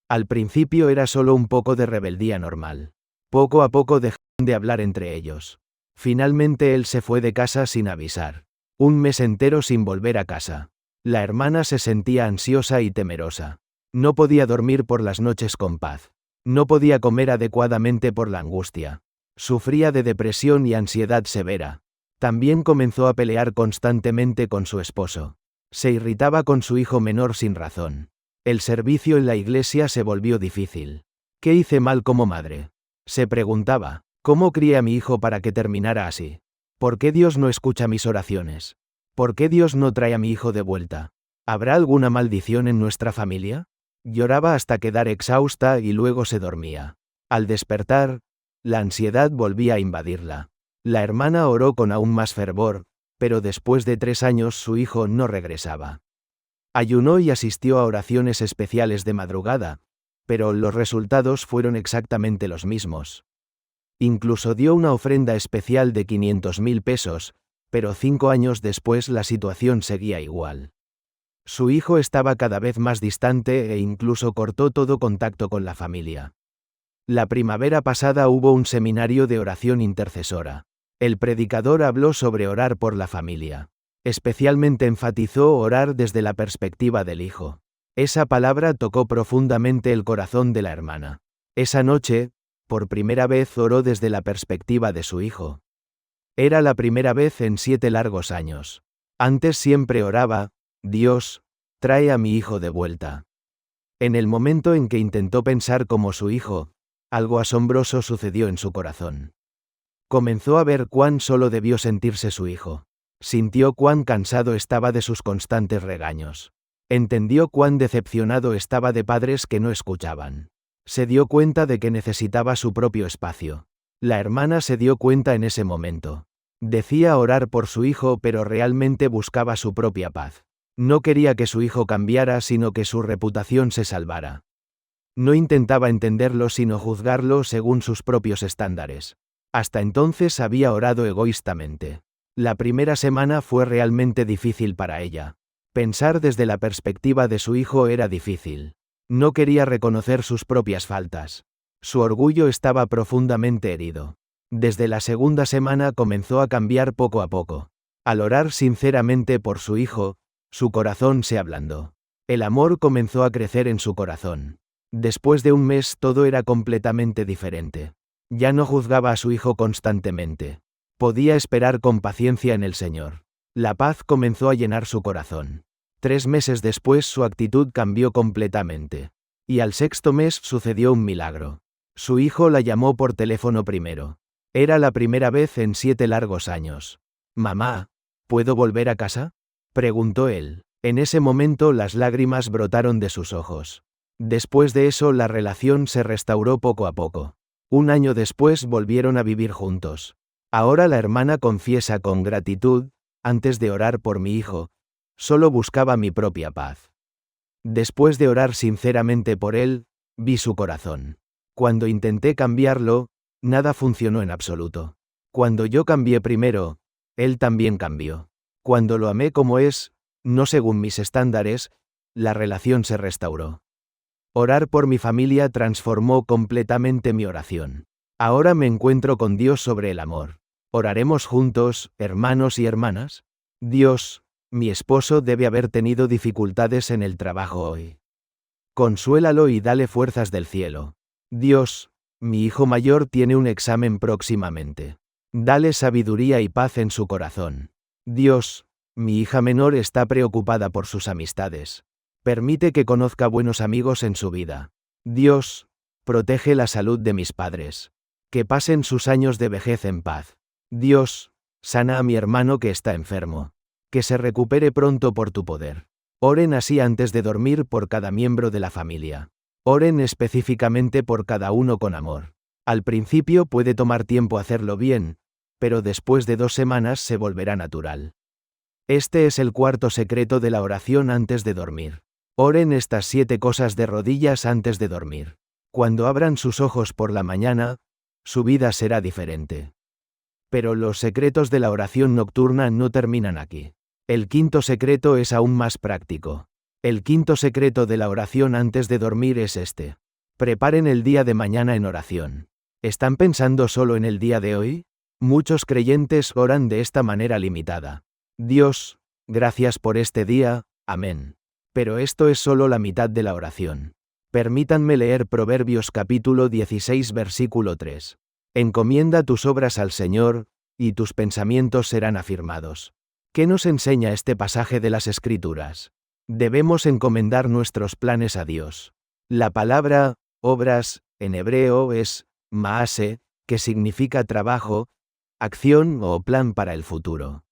Al principio era solo un poco de rebeldía normal. Poco a poco dejaron de hablar entre ellos. Finalmente él se fue de casa sin avisar. Un mes entero sin volver a casa. La hermana se sentía ansiosa y temerosa. No podía dormir por las noches con paz. No podía comer adecuadamente por la angustia. Sufría de depresión y ansiedad severa. También comenzó a pelear constantemente con su esposo. Se irritaba con su hijo menor sin razón. El servicio en la iglesia se volvió difícil. ¿Qué hice mal como madre? Se preguntaba. ¿Cómo crié a mi hijo para que terminara así? ¿Por qué Dios no escucha mis oraciones? ¿Por qué Dios no trae a mi hijo de vuelta? ¿Habrá alguna maldición en nuestra familia? Lloraba hasta quedar exhausta y luego se dormía. Al despertar, la ansiedad volvía a invadirla. La hermana oró con aún más fervor, pero después de 3 años su hijo no regresaba. Ayunó y asistió a oraciones especiales de madrugada, pero los resultados fueron exactamente los mismos. Incluso dio una ofrenda especial de 500.000 pesos, pero 5 años después la situación seguía igual. Su hijo estaba cada vez más distante e incluso cortó todo contacto con la familia. La primavera pasada hubo un seminario de oración intercesora. El predicador habló sobre orar por la familia. Especialmente enfatizó orar desde la perspectiva del hijo. Esa palabra tocó profundamente el corazón de la hermana. Esa noche, por primera vez oró desde la perspectiva de su hijo. Era la primera vez en 7 largos años. Antes siempre oraba, Dios, trae a mi hijo de vuelta. En el momento en que intentó pensar como su hijo, algo asombroso sucedió en su corazón. Comenzó a ver cuán solo debió sentirse su hijo. Sintió cuán cansado estaba de sus constantes regaños. Entendió cuán decepcionado estaba de padres que no escuchaban. Se dio cuenta de que necesitaba su propio espacio. La hermana se dio cuenta en ese momento. Decía orar por su hijo, pero realmente buscaba su propia paz. No quería que su hijo cambiara, sino que su reputación se salvara. No intentaba entenderlo, sino juzgarlo según sus propios estándares. Hasta entonces había orado egoístamente. La primera semana fue realmente difícil para ella. Pensar desde la perspectiva de su hijo era difícil. No quería reconocer sus propias faltas. Su orgullo estaba profundamente herido. Desde la segunda semana comenzó a cambiar poco a poco. Al orar sinceramente por su hijo, su corazón se ablandó. El amor comenzó a crecer en su corazón. Después de un mes todo era completamente diferente. Ya no juzgaba a su hijo constantemente. Podía esperar con paciencia en el Señor. La paz comenzó a llenar su corazón. 3 meses después su actitud cambió completamente. Y al 6.º mes sucedió un milagro. Su hijo la llamó por teléfono primero. Era la primera vez en 7 largos años. «Mamá, ¿puedo volver a casa?», preguntó él. En ese momento las lágrimas brotaron de sus ojos. Después de eso la relación se restauró poco a poco. 1 año después volvieron a vivir juntos. Ahora la hermana confiesa con gratitud, antes de orar por mi hijo, solo buscaba mi propia paz. Después de orar sinceramente por él, vi su corazón. Cuando intenté cambiarlo, nada funcionó en absoluto. Cuando yo cambié primero, él también cambió. Cuando lo amé como es, no según mis estándares, la relación se restauró. Orar por mi familia transformó completamente mi oración. Ahora me encuentro con Dios sobre el amor. ¿Oraremos juntos, hermanos y hermanas? Dios, mi esposo debe haber tenido dificultades en el trabajo hoy. Consuélalo y dale fuerzas del cielo. Dios, mi hijo mayor tiene un examen próximamente. Dale sabiduría y paz en su corazón. Dios, mi hija menor está preocupada por sus amistades. Permite que conozca buenos amigos en su vida. Dios, protege la salud de mis padres. Que pasen sus años de vejez en paz. Dios, sana a mi hermano que está enfermo. Que se recupere pronto por tu poder. Oren así antes de dormir por cada miembro de la familia. Oren específicamente por cada uno con amor. Al principio puede tomar tiempo hacerlo bien, pero después de 2 semanas se volverá natural. Este es el cuarto secreto de la oración antes de dormir. Oren estas 7 cosas de rodillas antes de dormir. Cuando abran sus ojos por la mañana, su vida será diferente. Pero los secretos de la oración nocturna no terminan aquí. El quinto secreto es aún más práctico. El quinto secreto de la oración antes de dormir es este. Preparen el día de mañana en oración. ¿Están pensando solo en el día de hoy? Muchos creyentes oran de esta manera limitada. Dios, gracias por este día, amén. Pero esto es solo la mitad de la oración. Permítanme leer Proverbios capítulo 16 versículo 3. Encomienda tus obras al Señor, y tus pensamientos serán afirmados. ¿Qué nos enseña este pasaje de las Escrituras? Debemos encomendar nuestros planes a Dios. La palabra, obras, en hebreo es, maase, que significa trabajo, acción o plan para el futuro.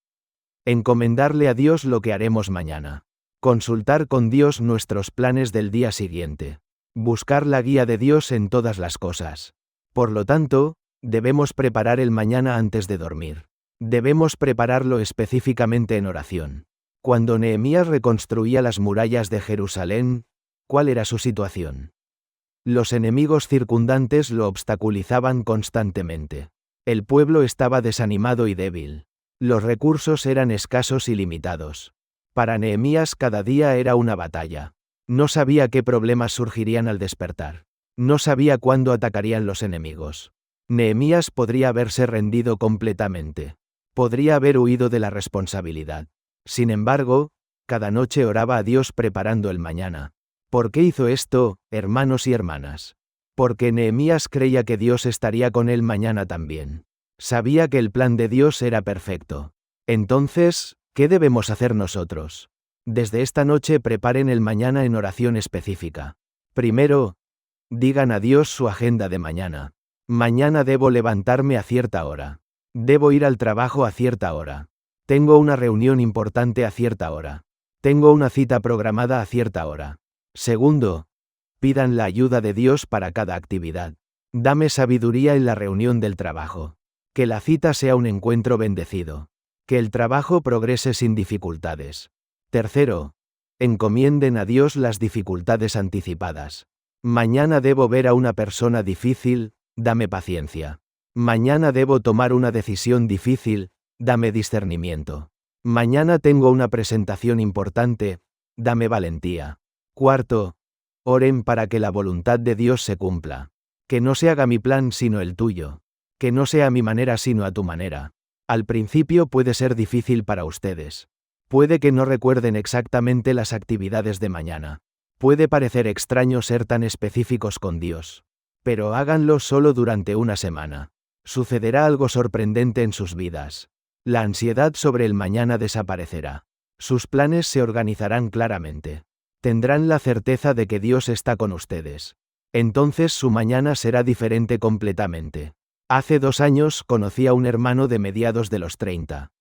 Encomendarle a Dios lo que haremos mañana. Consultar con Dios nuestros planes del día siguiente. Buscar la guía de Dios en todas las cosas. Por lo tanto, debemos preparar el mañana antes de dormir. Debemos prepararlo específicamente en oración. Cuando Nehemías reconstruía las murallas de Jerusalén, ¿cuál era su situación? Los enemigos circundantes lo obstaculizaban constantemente. El pueblo estaba desanimado y débil. Los recursos eran escasos y limitados. Para Nehemías cada día era una batalla. No sabía qué problemas surgirían al despertar. No sabía cuándo atacarían los enemigos. Nehemías podría haberse rendido completamente. Podría haber huido de la responsabilidad. Sin embargo, cada noche oraba a Dios preparando el mañana. ¿Por qué hizo esto, hermanos y hermanas? Porque Nehemías creía que Dios estaría con él mañana también. Sabía que el plan de Dios era perfecto. Entonces, ¿qué debemos hacer nosotros? Desde esta noche preparen el mañana en oración específica. Primero, digan a Dios su agenda de mañana. Mañana debo levantarme a cierta hora. Debo ir al trabajo a cierta hora. Tengo una reunión importante a cierta hora. Tengo una cita programada a cierta hora. Segundo, pidan la ayuda de Dios para cada actividad. Dame sabiduría en la reunión del trabajo. Que la cita sea un encuentro bendecido. Que el trabajo progrese sin dificultades. Tercero, encomienden a Dios las dificultades anticipadas. Mañana debo ver a una persona difícil, dame paciencia. Mañana debo tomar una decisión difícil, dame discernimiento. Mañana tengo una presentación importante, dame valentía. Cuarto, oren para que la voluntad de Dios se cumpla. Que no se haga mi plan sino el tuyo. Que no sea a mi manera sino a tu manera. Al principio puede ser difícil para ustedes. Puede que no recuerden exactamente las actividades de mañana. Puede parecer extraño ser tan específicos con Dios. Pero háganlo solo durante una semana. Sucederá algo sorprendente en sus vidas. La ansiedad sobre el mañana desaparecerá. Sus planes se organizarán claramente. Tendrán la certeza de que Dios está con ustedes. Entonces su mañana será diferente completamente. Hace 2 años conocí a un hermano de mediados de los 30.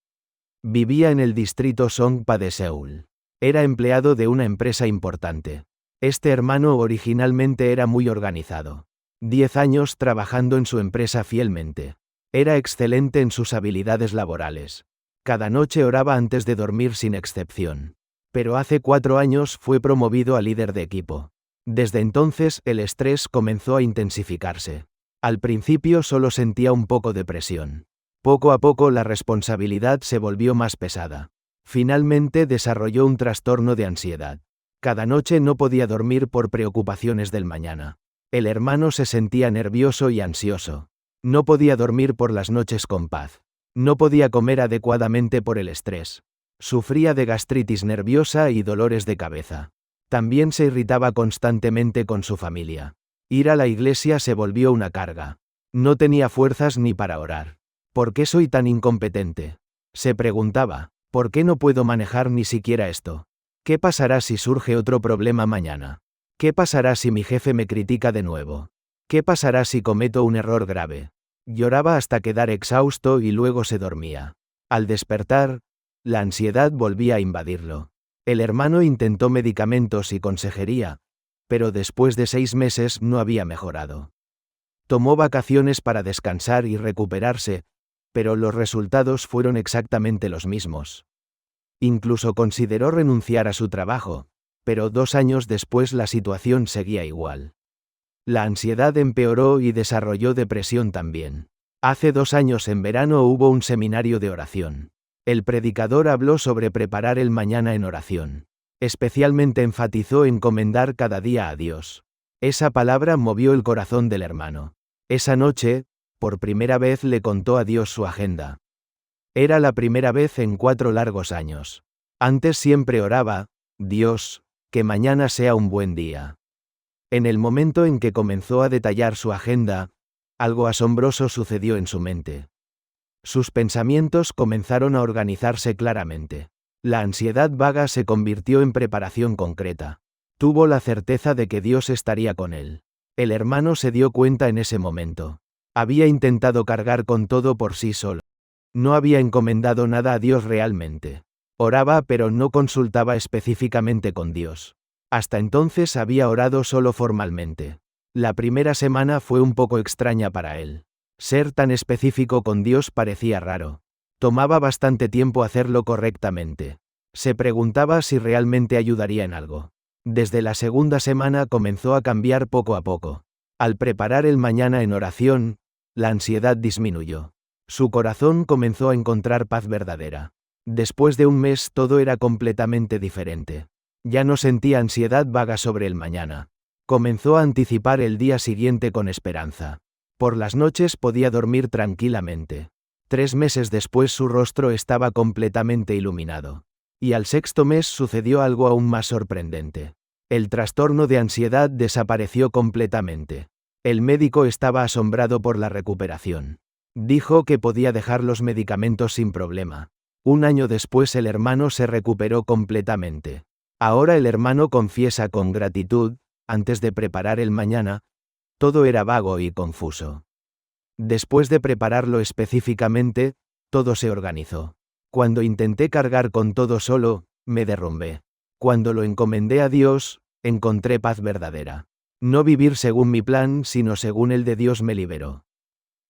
Vivía en el distrito Songpa de Seúl. Era empleado de una empresa importante. Este hermano originalmente era muy organizado. 10 años trabajando en su empresa fielmente. Era excelente en sus habilidades laborales. Cada noche oraba antes de dormir sin excepción. Pero hace 4 años fue promovido a líder de equipo. Desde entonces el estrés comenzó a intensificarse. Al principio solo sentía un poco de presión. Poco a poco la responsabilidad se volvió más pesada. Finalmente desarrolló un trastorno de ansiedad. Cada noche no podía dormir por preocupaciones del mañana. El hermano se sentía nervioso y ansioso. No podía dormir por las noches con paz. No podía comer adecuadamente por el estrés. Sufría de gastritis nerviosa y dolores de cabeza. También se irritaba constantemente con su familia. Ir a la iglesia se volvió una carga. No tenía fuerzas ni para orar. ¿Por qué soy tan incompetente? Se preguntaba. ¿Por qué no puedo manejar ni siquiera esto? ¿Qué pasará si surge otro problema mañana? ¿Qué pasará si mi jefe me critica de nuevo? ¿Qué pasará si cometo un error grave? Lloraba hasta quedar exhausto y luego se dormía. Al despertar, la ansiedad volvía a invadirlo. El hermano intentó medicamentos y consejería, pero después de 6 meses no había mejorado. Tomó vacaciones para descansar y recuperarse, pero los resultados fueron exactamente los mismos. Incluso consideró renunciar a su trabajo, pero 2 años después la situación seguía igual. La ansiedad empeoró y desarrolló depresión también. Hace 2 años en verano hubo un seminario de oración. El predicador habló sobre preparar el mañana en oración. Especialmente enfatizó encomendar cada día a Dios. Esa palabra movió el corazón del hermano. Esa noche, por primera vez le contó a Dios su agenda. Era la primera vez en 4 largos años. Antes siempre oraba, Dios, que mañana sea un buen día. En el momento en que comenzó a detallar su agenda, algo asombroso sucedió en su mente. Sus pensamientos comenzaron a organizarse claramente. La ansiedad vaga se convirtió en preparación concreta. Tuvo la certeza de que Dios estaría con él. El hermano se dio cuenta en ese momento. Había intentado cargar con todo por sí solo. No había encomendado nada a Dios realmente. Oraba pero no consultaba específicamente con Dios. Hasta entonces había orado solo formalmente. La primera semana fue un poco extraña para él. Ser tan específico con Dios parecía raro. Tomaba bastante tiempo hacerlo correctamente. Se preguntaba si realmente ayudaría en algo. Desde la segunda semana comenzó a cambiar poco a poco. Al preparar el mañana en oración, la ansiedad disminuyó. Su corazón comenzó a encontrar paz verdadera. Después de un mes todo era completamente diferente. Ya no sentía ansiedad vaga sobre el mañana. Comenzó a anticipar el día siguiente con esperanza. Por las noches podía dormir tranquilamente. 3 meses después su rostro estaba completamente iluminado. Y al 6.º mes sucedió algo aún más sorprendente. El trastorno de ansiedad desapareció completamente. El médico estaba asombrado por la recuperación. Dijo que podía dejar los medicamentos sin problema. 1 año después el hermano se recuperó completamente. Ahora el hermano confiesa con gratitud, antes de preparar el mañana, todo era vago y confuso. Después de prepararlo específicamente, todo se organizó. Cuando intenté cargar con todo solo, me derrumbé. Cuando lo encomendé a Dios, encontré paz verdadera. No vivir según mi plan, sino según el de Dios me liberó.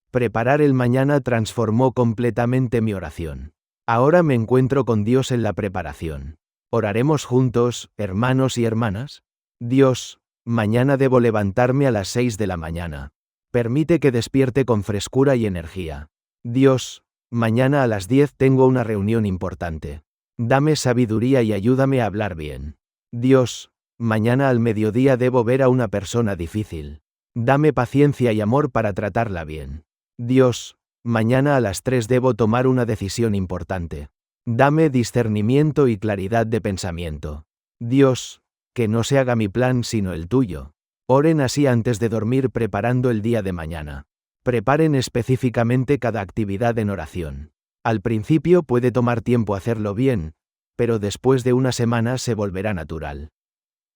Preparar el mañana transformó completamente mi oración. Ahora me encuentro con Dios en la preparación. ¿Oraremos juntos, hermanos y hermanas? Dios, mañana debo levantarme a las 6 de la mañana. Permite que despierte con frescura y energía. Dios, mañana a las 10 tengo una reunión importante. Dame sabiduría y ayúdame a hablar bien. Dios, mañana al mediodía debo ver a una persona difícil. Dame paciencia y amor para tratarla bien. Dios, mañana a las 3 debo tomar una decisión importante. Dame discernimiento y claridad de pensamiento. Dios, que no se haga mi plan sino el tuyo. Oren así antes de dormir preparando el día de mañana. Preparen específicamente cada actividad en oración. Al principio puede tomar tiempo hacerlo bien, pero después de una semana se volverá natural.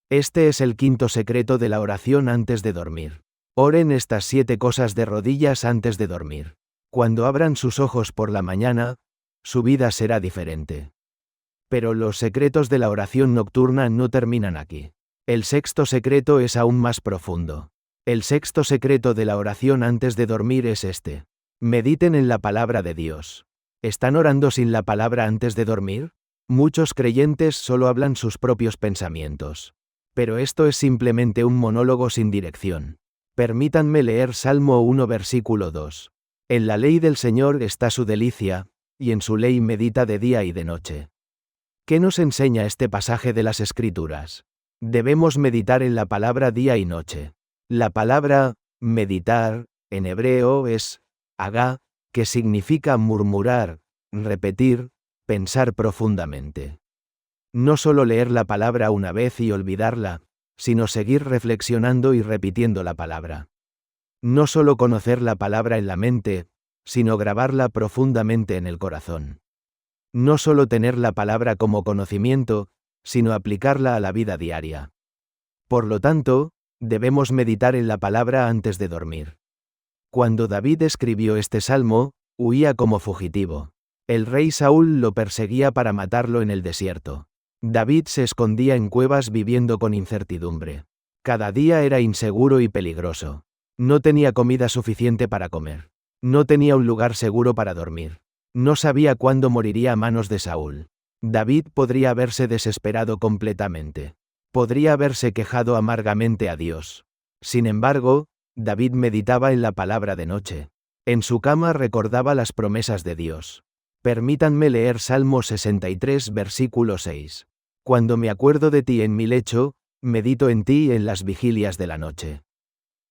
Este es el 5.º secreto de la oración antes de dormir. Oren estas 7 cosas de rodillas antes de dormir. Cuando abran sus ojos por la mañana, su vida será diferente. Pero los secretos de la oración nocturna no terminan aquí. El 6.º secreto es aún más profundo. El 6.º secreto de la oración antes de dormir es este. Mediten en la palabra de Dios. ¿Están orando sin la palabra antes de dormir? Muchos creyentes solo hablan sus propios pensamientos. Pero esto es simplemente un monólogo sin dirección. Permítanme leer Salmo 1 versículo 2. En la ley del Señor está su delicia, y en su ley medita de día y de noche. ¿Qué nos enseña este pasaje de las Escrituras? Debemos meditar en la palabra día y noche. La palabra, meditar, en hebreo es, agá, que significa murmurar, repetir, pensar profundamente. No solo leer la palabra una vez y olvidarla, sino seguir reflexionando y repitiendo la palabra. No solo conocer la palabra en la mente, sino grabarla profundamente en el corazón. No solo tener la palabra como conocimiento, sino aplicarla a la vida diaria. Por lo tanto, debemos meditar en la palabra antes de dormir. Cuando David escribió este salmo, huía como fugitivo. El rey Saúl lo perseguía para matarlo en el desierto. David se escondía en cuevas viviendo con incertidumbre. Cada día era inseguro y peligroso. No tenía comida suficiente para comer. No tenía un lugar seguro para dormir. No sabía cuándo moriría a manos de Saúl. David podría haberse desesperado completamente. Podría haberse quejado amargamente a Dios. Sin embargo, David meditaba en la palabra de noche. En su cama recordaba las promesas de Dios. Permítanme leer Salmo 63 versículo 6. Cuando me acuerdo de ti en mi lecho, medito en ti en las vigilias de la noche.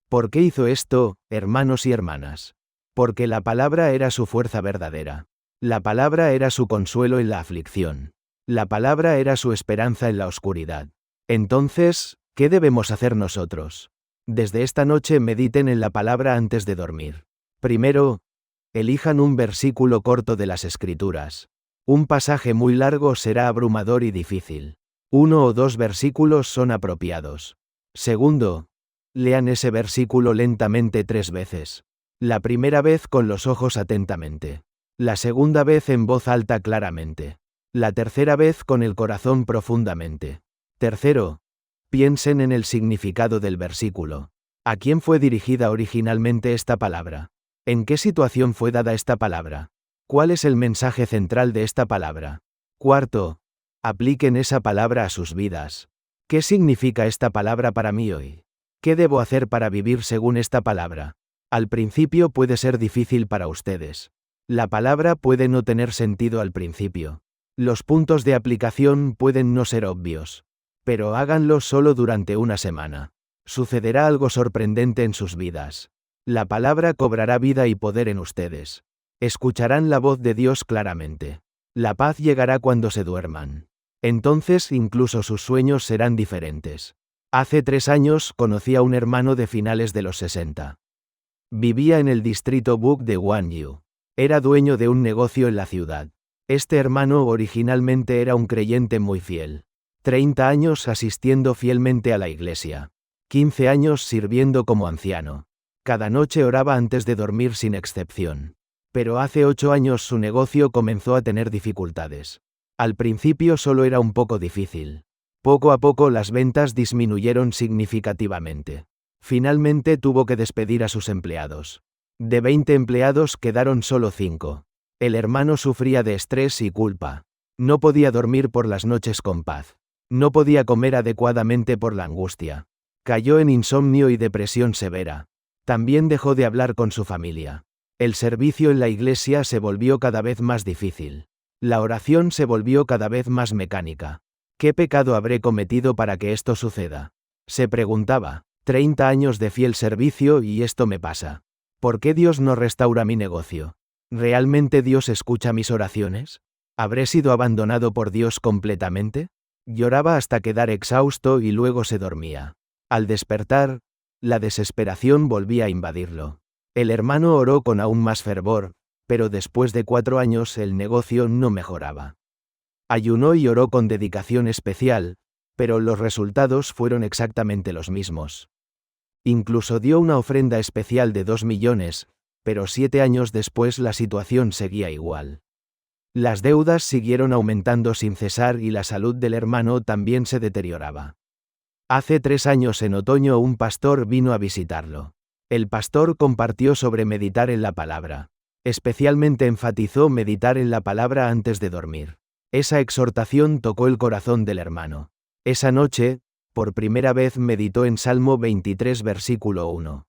¿Por qué hizo esto, hermanos y hermanas? Porque la palabra era su fuerza verdadera. La palabra era su consuelo en la aflicción. La palabra era su esperanza en la oscuridad. Entonces, ¿qué debemos hacer nosotros? Desde esta noche mediten en la palabra antes de dormir. Primero, elijan un versículo corto de las Escrituras. Un pasaje muy largo será abrumador y difícil. 1 o 2 versículos son apropiados. Segundo, lean ese versículo lentamente 3 veces. La primera vez con los ojos atentamente. La segunda vez en voz alta claramente. La tercera vez con el corazón profundamente. Tercero, piensen en el significado del versículo. ¿A quién fue dirigida originalmente esta palabra? ¿En qué situación fue dada esta palabra? ¿Cuál es el mensaje central de esta palabra? Cuarto, apliquen esa palabra a sus vidas. ¿Qué significa esta palabra para mí hoy? ¿Qué debo hacer para vivir según esta palabra? Al principio puede ser difícil para ustedes. La palabra puede no tener sentido al principio. Los puntos de aplicación pueden no ser obvios. Pero háganlo solo durante una semana. Sucederá algo sorprendente en sus vidas. La palabra cobrará vida y poder en ustedes. Escucharán la voz de Dios claramente. La paz llegará cuando se duerman. Entonces incluso sus sueños serán diferentes. Hace 3 años conocí a un hermano de finales de los 60. Vivía en el distrito Buk de Gwangju. Era dueño de un negocio en la ciudad. Este hermano originalmente era un creyente muy fiel. 30 años asistiendo fielmente a la iglesia. 15 años sirviendo como anciano. Cada noche oraba antes de dormir sin excepción. Pero hace 8 años su negocio comenzó a tener dificultades. Al principio solo era un poco difícil. Poco a poco las ventas disminuyeron significativamente. Finalmente tuvo que despedir a sus empleados. De 20 empleados quedaron solo 5. El hermano sufría de estrés y culpa. No podía dormir por las noches con paz. No podía comer adecuadamente por la angustia. Cayó en insomnio y depresión severa. También dejó de hablar con su familia. El servicio en la iglesia se volvió cada vez más difícil. La oración se volvió cada vez más mecánica. ¿Qué pecado habré cometido para que esto suceda? Se preguntaba. 30 años de fiel servicio y esto me pasa. ¿Por qué Dios no restaura mi negocio? ¿Realmente Dios escucha mis oraciones? ¿Habré sido abandonado por Dios completamente? Lloraba hasta quedar exhausto y luego se dormía. Al despertar, la desesperación volvía a invadirlo. El hermano oró con aún más fervor, pero después de 4 años el negocio no mejoraba. Ayunó y oró con dedicación especial, pero los resultados fueron exactamente los mismos. Incluso dio una ofrenda especial de 2 millones, pero 7 años después la situación seguía igual. Las deudas siguieron aumentando sin cesar y la salud del hermano también se deterioraba. Hace 3 años en otoño un pastor vino a visitarlo. El pastor compartió sobre meditar en la palabra. Especialmente enfatizó meditar en la palabra antes de dormir. Esa exhortación tocó el corazón del hermano. Esa noche, Por primera vez meditó en Salmo 23 versículo 1.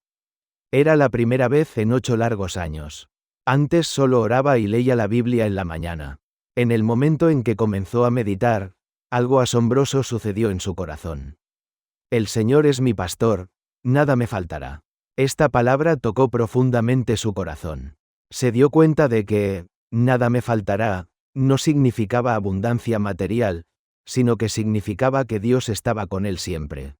Era la primera vez en 8 largos años. Antes solo oraba y leía la Biblia en la mañana. En el momento en que comenzó a meditar, algo asombroso sucedió en su corazón. El Señor es mi pastor, nada me faltará. Esta palabra tocó profundamente su corazón. Se dio cuenta de que, nada me faltará, no significaba abundancia material, sino que significaba que Dios estaba con él siempre.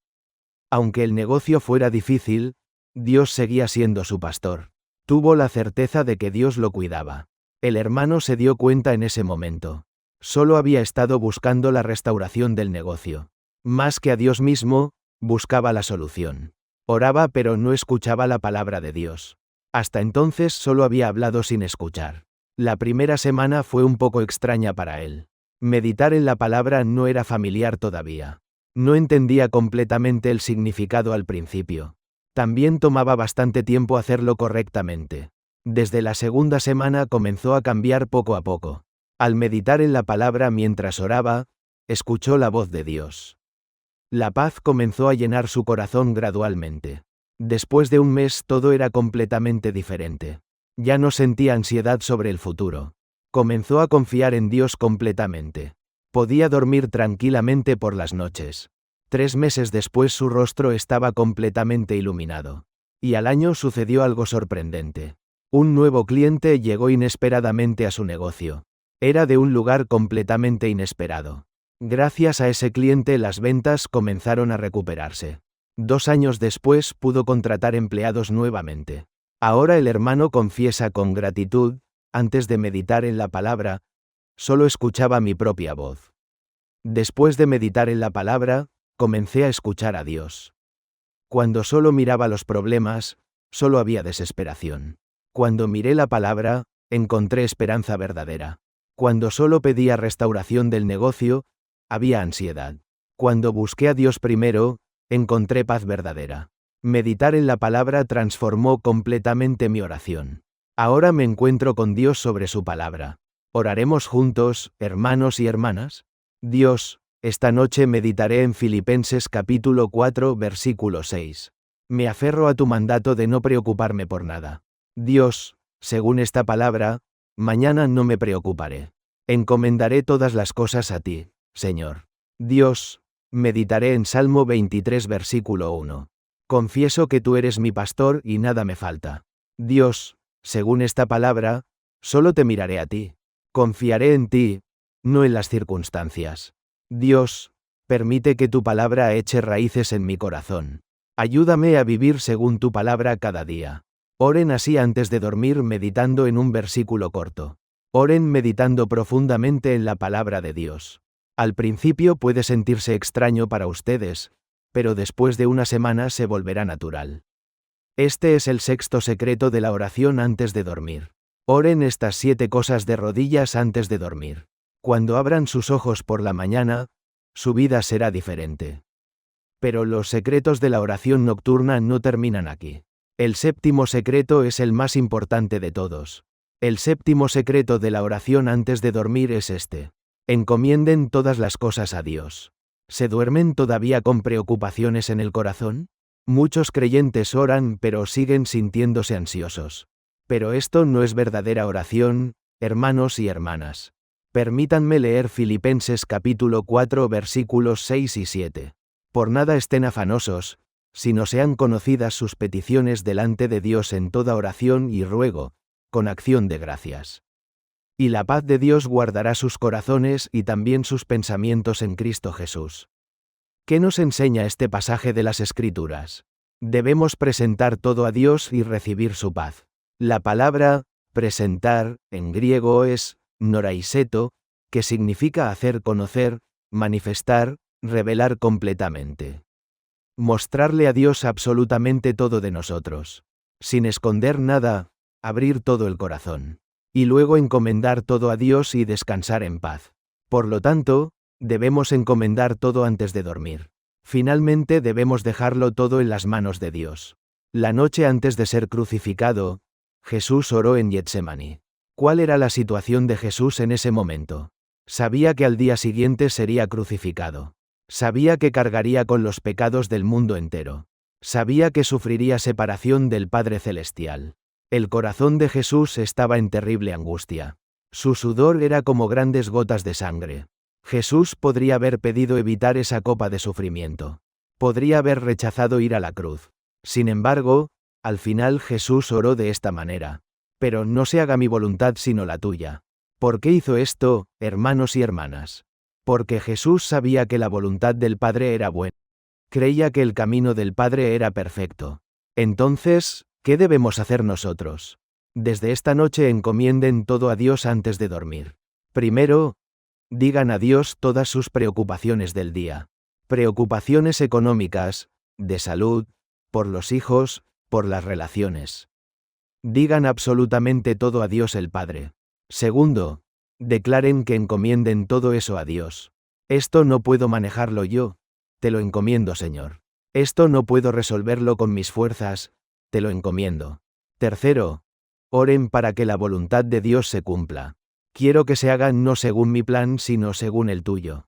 Aunque el negocio fuera difícil, Dios seguía siendo su pastor. Tuvo la certeza de que Dios lo cuidaba. El hermano se dio cuenta en ese momento. Solo había estado buscando la restauración del negocio. Más que a Dios mismo, buscaba la solución. Oraba pero no escuchaba la palabra de Dios. Hasta entonces solo había hablado sin escuchar. La primera semana fue un poco extraña para él. Meditar en la palabra no era familiar todavía. No entendía completamente el significado al principio. También tomaba bastante tiempo hacerlo correctamente. Desde la segunda semana comenzó a cambiar poco a poco. Al meditar en la palabra mientras oraba, escuchó la voz de Dios. La paz comenzó a llenar su corazón gradualmente. Después de un mes todo era completamente diferente. Ya no sentía ansiedad sobre el futuro. Comenzó a confiar en Dios completamente. Podía dormir tranquilamente por las noches. 3 meses después su rostro estaba completamente iluminado. Y al año sucedió algo sorprendente. Un nuevo cliente llegó inesperadamente a su negocio. Era de un lugar completamente inesperado. Gracias a ese cliente las ventas comenzaron a recuperarse. 2 años después pudo contratar empleados nuevamente. Ahora el hermano confiesa con gratitud, antes de meditar en la palabra, solo escuchaba mi propia voz. Después de meditar en la palabra, comencé a escuchar a Dios. Cuando solo miraba los problemas, solo había desesperación. Cuando miré la palabra, encontré esperanza verdadera. Cuando solo pedía restauración del negocio, había ansiedad. Cuando busqué a Dios primero, encontré paz verdadera. Meditar en la palabra transformó completamente mi oración. Ahora me encuentro con Dios sobre su palabra. ¿Oraremos juntos, hermanos y hermanas? Dios, esta noche meditaré en Filipenses capítulo 4 versículo 6. Me aferro a tu mandato de no preocuparme por nada. Dios, según esta palabra, mañana no me preocuparé. Encomendaré todas las cosas a ti, Señor. Dios, meditaré en Salmo 23 versículo 1. Confieso que tú eres mi pastor y nada me falta. Dios, según esta palabra, solo te miraré a ti. Confiaré en ti, no en las circunstancias. Dios, permite que tu palabra eche raíces en mi corazón. Ayúdame a vivir según tu palabra cada día. Oren así antes de dormir meditando en un versículo corto. Oren meditando profundamente en la palabra de Dios. Al principio puede sentirse extraño para ustedes, pero después de una semana se volverá natural. Este es el sexto secreto de la oración antes de dormir. Oren estas 7 cosas de rodillas antes de dormir. Cuando abran sus ojos por la mañana, su vida será diferente. Pero los secretos de la oración nocturna no terminan aquí. El séptimo secreto es el más importante de todos. El séptimo secreto de la oración antes de dormir es este. Encomienden todas las cosas a Dios. ¿Se duermen todavía con preocupaciones en el corazón? Muchos creyentes oran pero siguen sintiéndose ansiosos. Pero esto no es verdadera oración, hermanos y hermanas. Permítanme leer Filipenses capítulo 4 versículos 6 y 7. Por nada estén afanosos, sino sean conocidas sus peticiones delante de Dios en toda oración y ruego, con acción de gracias. Y la paz de Dios guardará sus corazones y también sus pensamientos en Cristo Jesús. ¿Qué nos enseña este pasaje de las Escrituras? Debemos presentar todo a Dios y recibir su paz. La palabra, presentar, en griego es, noraiseto, que significa hacer conocer, manifestar, revelar completamente. Mostrarle a Dios absolutamente todo de nosotros. Sin esconder nada, abrir todo el corazón. Y luego encomendar todo a Dios y descansar en paz. Por lo tanto, debemos encomendar todo antes de dormir. Finalmente debemos dejarlo todo en las manos de Dios. La noche antes de ser crucificado, Jesús oró en Getsemaní. ¿Cuál era la situación de Jesús en ese momento? Sabía que al día siguiente sería crucificado. Sabía que cargaría con los pecados del mundo entero. Sabía que sufriría separación del Padre Celestial. El corazón de Jesús estaba en terrible angustia. Su sudor era como grandes gotas de sangre. Jesús podría haber pedido evitar esa copa de sufrimiento. Podría haber rechazado ir a la cruz. Sin embargo, al final Jesús oró de esta manera. Pero no se haga mi voluntad sino la tuya. ¿Por qué hizo esto, hermanos y hermanas? Porque Jesús sabía que la voluntad del Padre era buena. Creía que el camino del Padre era perfecto. Entonces, ¿qué debemos hacer nosotros? Desde esta noche encomienden todo a Dios antes de dormir. Primero, digan a Dios todas sus preocupaciones del día. Preocupaciones económicas, de salud, por los hijos, por las relaciones. Digan absolutamente todo a Dios el Padre. Segundo, declaren que encomienden todo eso a Dios. Esto no puedo manejarlo yo, te lo encomiendo, Señor. Esto no puedo resolverlo con mis fuerzas, te lo encomiendo. Tercero, oren para que la voluntad de Dios se cumpla. Quiero que se haga no según mi plan sino según el tuyo.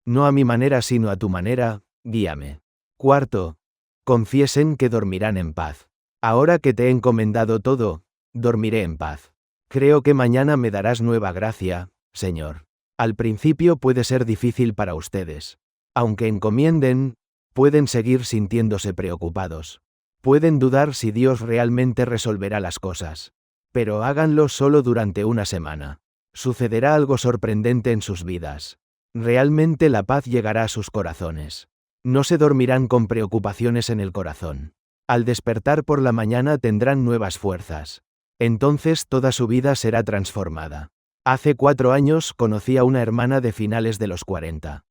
No a mi manera sino a tu manera, guíame. Cuarto, confiesen que dormirán en paz. Ahora que te he encomendado todo, dormiré en paz. Creo que mañana me darás nueva gracia, Señor. Al principio puede ser difícil para ustedes. Aunque encomienden, pueden seguir sintiéndose preocupados. Pueden dudar si Dios realmente resolverá las cosas. Pero háganlo solo durante una semana. Sucederá algo sorprendente en sus vidas. Realmente la paz llegará a sus corazones. No se dormirán con preocupaciones en el corazón. Al despertar por la mañana tendrán nuevas fuerzas. Entonces toda su vida será transformada. Hace 4 años conocí a una hermana de finales de los 40.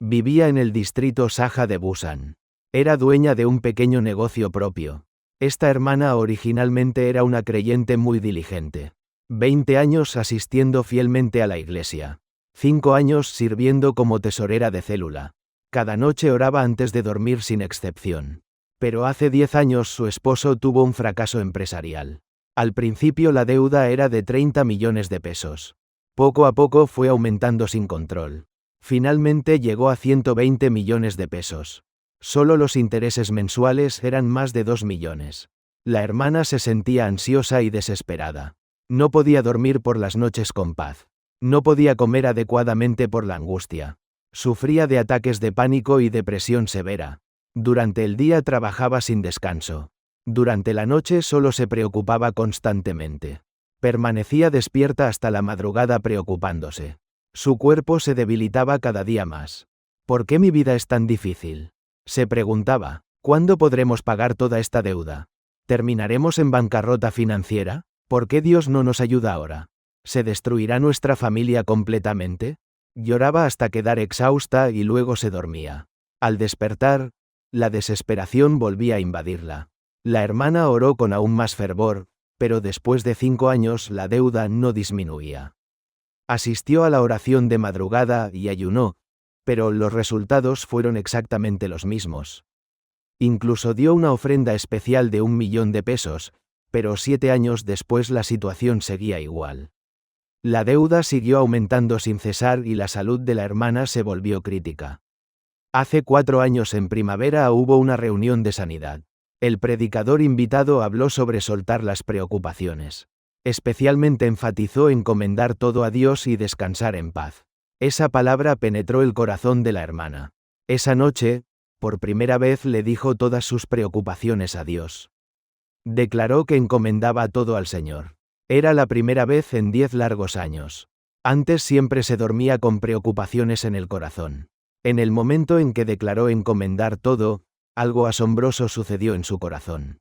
Vivía en el distrito Saja de Busan. Era dueña de un pequeño negocio propio. Esta hermana originalmente era una creyente muy diligente. 20 años asistiendo fielmente a la iglesia. 5 años sirviendo como tesorera de célula. Cada noche oraba antes de dormir sin excepción. Pero hace 10 años su esposo tuvo un fracaso empresarial. Al principio la deuda era de 30 millones de pesos. Poco a poco fue aumentando sin control. Finalmente llegó a 120 millones de pesos. Solo los intereses mensuales eran más de 2 millones. La hermana se sentía ansiosa y desesperada. No podía dormir por las noches con paz. No podía comer adecuadamente por la angustia. Sufría de ataques de pánico y depresión severa. Durante el día trabajaba sin descanso. Durante la noche solo se preocupaba constantemente. Permanecía despierta hasta la madrugada preocupándose. Su cuerpo se debilitaba cada día más. ¿Por qué mi vida es tan difícil? Se preguntaba, ¿cuándo podremos pagar toda esta deuda? ¿Terminaremos en bancarrota financiera? ¿Por qué Dios no nos ayuda ahora? ¿Se destruirá nuestra familia completamente? Lloraba hasta quedar exhausta y luego se dormía. Al despertar, la desesperación volvía a invadirla. La hermana oró con aún más fervor, pero después de 5 años la deuda no disminuía. Asistió a la oración de madrugada y ayunó, pero los resultados fueron exactamente los mismos. Incluso dio una ofrenda especial de 1 millón de pesos, pero 7 años después la situación seguía igual. La deuda siguió aumentando sin cesar y la salud de la hermana se volvió crítica. Hace 4 años en primavera hubo una reunión de sanidad. El predicador invitado habló sobre soltar las preocupaciones. Especialmente enfatizó encomendar todo a Dios y descansar en paz. Esa palabra penetró el corazón de la hermana. Esa noche, por primera vez le dijo todas sus preocupaciones a Dios. Declaró que encomendaba todo al Señor. Era la primera vez en 10 largos años. Antes siempre se dormía con preocupaciones en el corazón. En el momento en que declaró encomendar todo, algo asombroso sucedió en su corazón.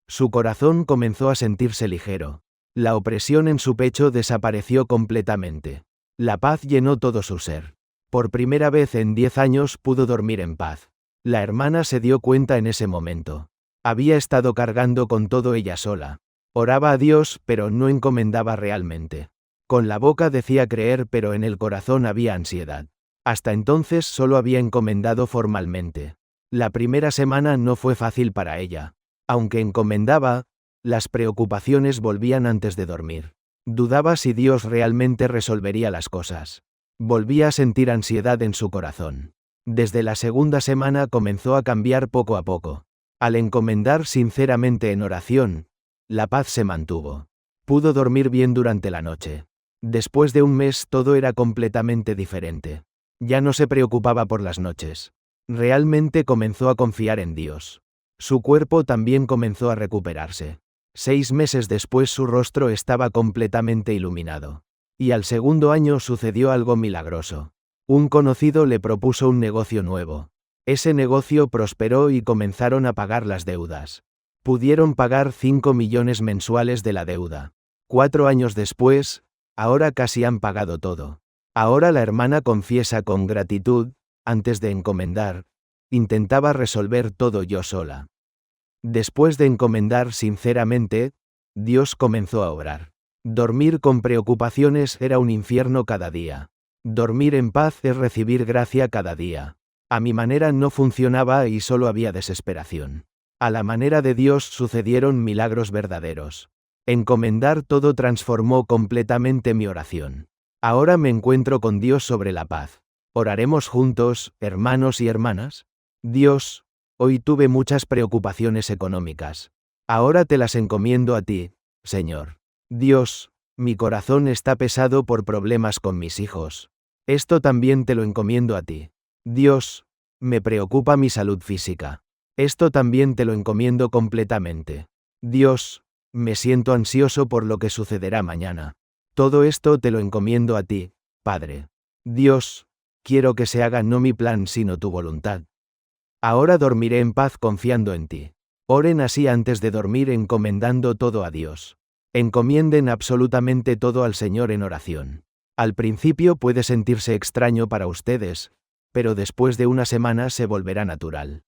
Su corazón comenzó a sentirse ligero. La opresión en su pecho desapareció completamente. La paz llenó todo su ser. Por primera vez en 10 años pudo dormir en paz. La hermana se dio cuenta en ese momento. Había estado cargando con todo ella sola. Oraba a Dios, pero no encomendaba realmente. Con la boca decía creer, pero en el corazón había ansiedad. Hasta entonces solo había encomendado formalmente. La primera semana no fue fácil para ella. Aunque encomendaba, las preocupaciones volvían antes de dormir. Dudaba si Dios realmente resolvería las cosas. Volvía a sentir ansiedad en su corazón. Desde la segunda semana comenzó a cambiar poco a poco. Al encomendar sinceramente en oración, la paz se mantuvo. Pudo dormir bien durante la noche. Después de un mes todo era completamente diferente. Ya no se preocupaba por las noches. Realmente comenzó a confiar en Dios. Su cuerpo también comenzó a recuperarse. 6 meses después su rostro estaba completamente iluminado. Y al segundo año sucedió algo milagroso. Un conocido le propuso un negocio nuevo. Ese negocio prosperó y comenzaron a pagar las deudas. Pudieron pagar 5 millones mensuales de la deuda. 4 años después, ahora casi han pagado todo. Ahora la hermana confiesa con gratitud, antes de encomendar, intentaba resolver todo yo sola. Después de encomendar sinceramente, Dios comenzó a obrar. Dormir con preocupaciones era un infierno cada día. Dormir en paz es recibir gracia cada día. A mi manera no funcionaba y solo había desesperación. A la manera de Dios sucedieron milagros verdaderos. Encomendar todo transformó completamente mi oración. Ahora me encuentro con Dios sobre la paz. ¿Oraremos juntos, hermanos y hermanas? Dios, hoy tuve muchas preocupaciones económicas. Ahora te las encomiendo a ti, Señor. Dios, mi corazón está pesado por problemas con mis hijos. Esto también te lo encomiendo a ti. Dios, me preocupa mi salud física. Esto también te lo encomiendo completamente. Dios, me siento ansioso por lo que sucederá mañana. Todo esto te lo encomiendo a ti, Padre. Dios, quiero que se haga no mi plan sino tu voluntad. Ahora dormiré en paz confiando en ti. Oren así antes de dormir encomendando todo a Dios. Encomienden absolutamente todo al Señor en oración. Al principio puede sentirse extraño para ustedes, pero después de una semana se volverá natural.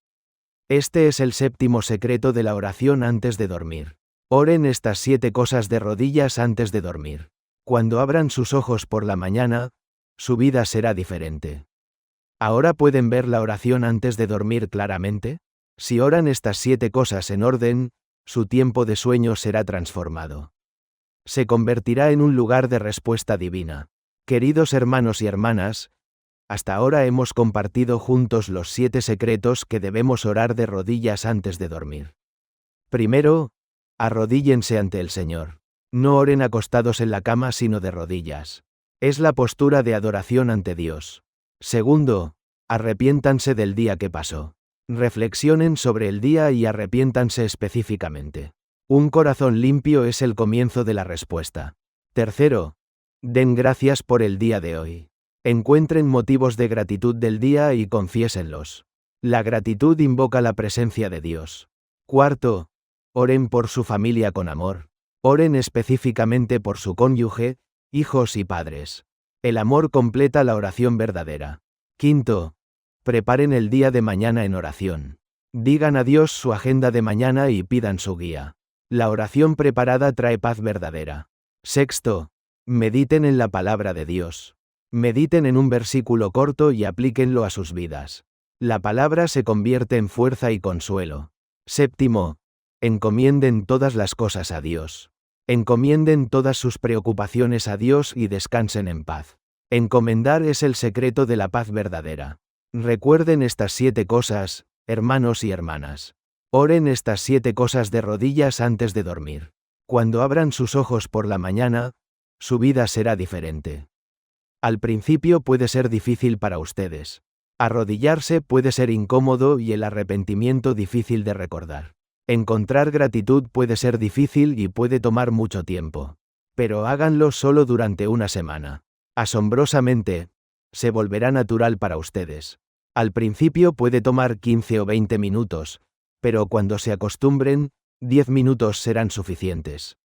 Este es el séptimo secreto de la oración antes de dormir. Oren estas 7 cosas de rodillas antes de dormir. Cuando abran sus ojos por la mañana, su vida será diferente. ¿Ahora pueden ver la oración antes de dormir claramente? Si oran estas 7 cosas en orden, su tiempo de sueño será transformado. Se convertirá en un lugar de respuesta divina. Queridos hermanos y hermanas, hasta ahora hemos compartido juntos los 7 secretos que debemos orar de rodillas antes de dormir. Primero, arrodíllense ante el Señor. No oren acostados en la cama sino de rodillas. Es la postura de adoración ante Dios. Segundo, arrepiéntanse del día que pasó. Reflexionen sobre el día y arrepiéntanse específicamente. Un corazón limpio es el comienzo de la respuesta. Tercero, den gracias por el día de hoy. Encuentren motivos de gratitud del día y confiésenlos. La gratitud invoca la presencia de Dios. Cuarto, oren por su familia con amor. Oren específicamente por su cónyuge, hijos y padres. El amor completa la oración verdadera. Quinto, preparen el día de mañana en oración. Digan a Dios su agenda de mañana y pidan su guía. La oración preparada trae paz verdadera. Sexto, mediten en la palabra de Dios. Mediten en un versículo corto y aplíquenlo a sus vidas. La palabra se convierte en fuerza y consuelo. Séptimo, encomienden todas las cosas a Dios. Encomienden todas sus preocupaciones a Dios y descansen en paz. Encomendar es el secreto de la paz verdadera. Recuerden estas 7 cosas, hermanos y hermanas. Oren estas 7 cosas de rodillas antes de dormir. Cuando abran sus ojos por la mañana, su vida será diferente. Al principio puede ser difícil para ustedes. Arrodillarse puede ser incómodo y el arrepentimiento difícil de recordar. Encontrar gratitud puede ser difícil y puede tomar mucho tiempo. Pero háganlo solo durante una semana. Asombrosamente, se volverá natural para ustedes. Al principio puede tomar 15 o 20 minutos, pero cuando se acostumbren, 10 minutos serán suficientes.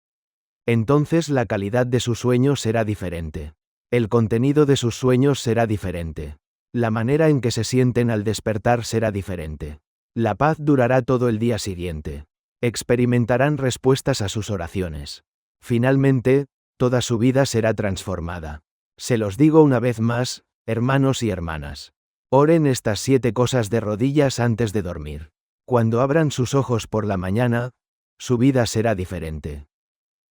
Entonces la calidad de su sueño será diferente. El contenido de sus sueños será diferente. La manera en que se sienten al despertar será diferente. La paz durará todo el día siguiente. Experimentarán respuestas a sus oraciones. Finalmente, toda su vida será transformada. Se los digo una vez más, hermanos y hermanas. Oren estas 7 cosas de rodillas antes de dormir. Cuando abran sus ojos por la mañana, su vida será diferente.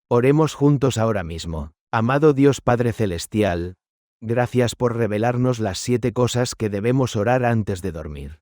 Oremos juntos ahora mismo. Amado Dios Padre Celestial, Gracias por revelarnos las 7 cosas que debemos orar antes de dormir.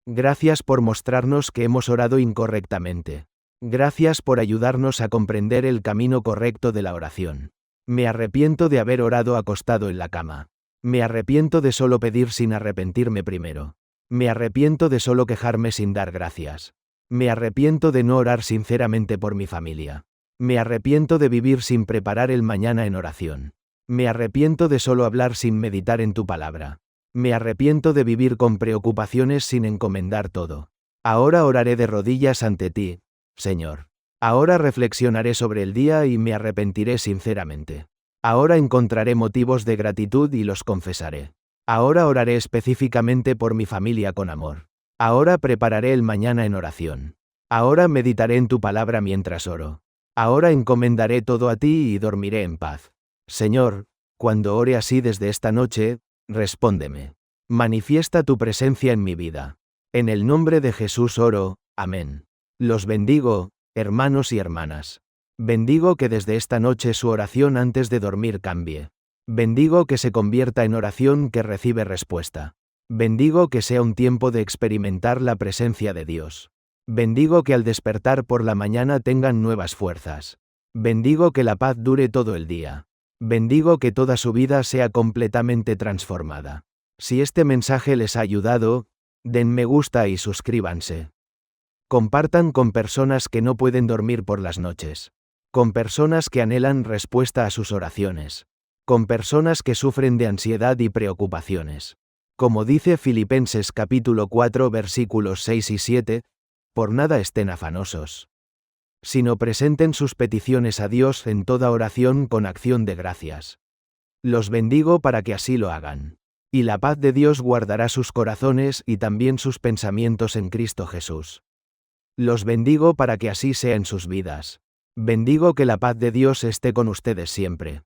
Gracias por mostrarnos que hemos orado incorrectamente. Gracias por ayudarnos a comprender el camino correcto de la oración. Me arrepiento de haber orado acostado en la cama. Me arrepiento de solo pedir sin arrepentirme primero. Me arrepiento de solo quejarme sin dar gracias. Me arrepiento de no orar sinceramente por mi familia. Me arrepiento de vivir sin preparar el mañana en oración. Me arrepiento de solo hablar sin meditar en tu palabra. Me arrepiento de vivir con preocupaciones sin encomendar todo. Ahora oraré de rodillas ante ti, Señor. Ahora reflexionaré sobre el día y me arrepentiré sinceramente. Ahora encontraré motivos de gratitud y los confesaré. Ahora oraré específicamente por mi familia con amor. Ahora prepararé el mañana en oración. Ahora meditaré en tu palabra mientras oro. Ahora encomendaré todo a ti y dormiré en paz. Señor, cuando ore así desde esta noche, respóndeme. Manifiesta tu presencia en mi vida. En el nombre de Jesús oro, amén. Los bendigo, hermanos y hermanas. Bendigo que desde esta noche su oración antes de dormir cambie. Bendigo que se convierta en oración que recibe respuesta. Bendigo que sea un tiempo de experimentar la presencia de Dios. Bendigo que al despertar por la mañana tengan nuevas fuerzas. Bendigo que la paz dure todo el día. Bendigo que toda su vida sea completamente transformada. Si este mensaje les ha ayudado, den me gusta y suscríbanse. Compartan con personas que no pueden dormir por las noches. Con personas que anhelan respuesta a sus oraciones. Con personas que sufren de ansiedad y preocupaciones. Como dice Filipenses capítulo 4 versículos 6 y 7, por nada estén afanosos, sino presenten sus peticiones a Dios en toda oración con acción de gracias. Los bendigo para que así lo hagan. Y la paz de Dios guardará sus corazones y también sus pensamientos en Cristo Jesús. Los bendigo para que así sea en sus vidas. Bendigo que la paz de Dios esté con ustedes siempre.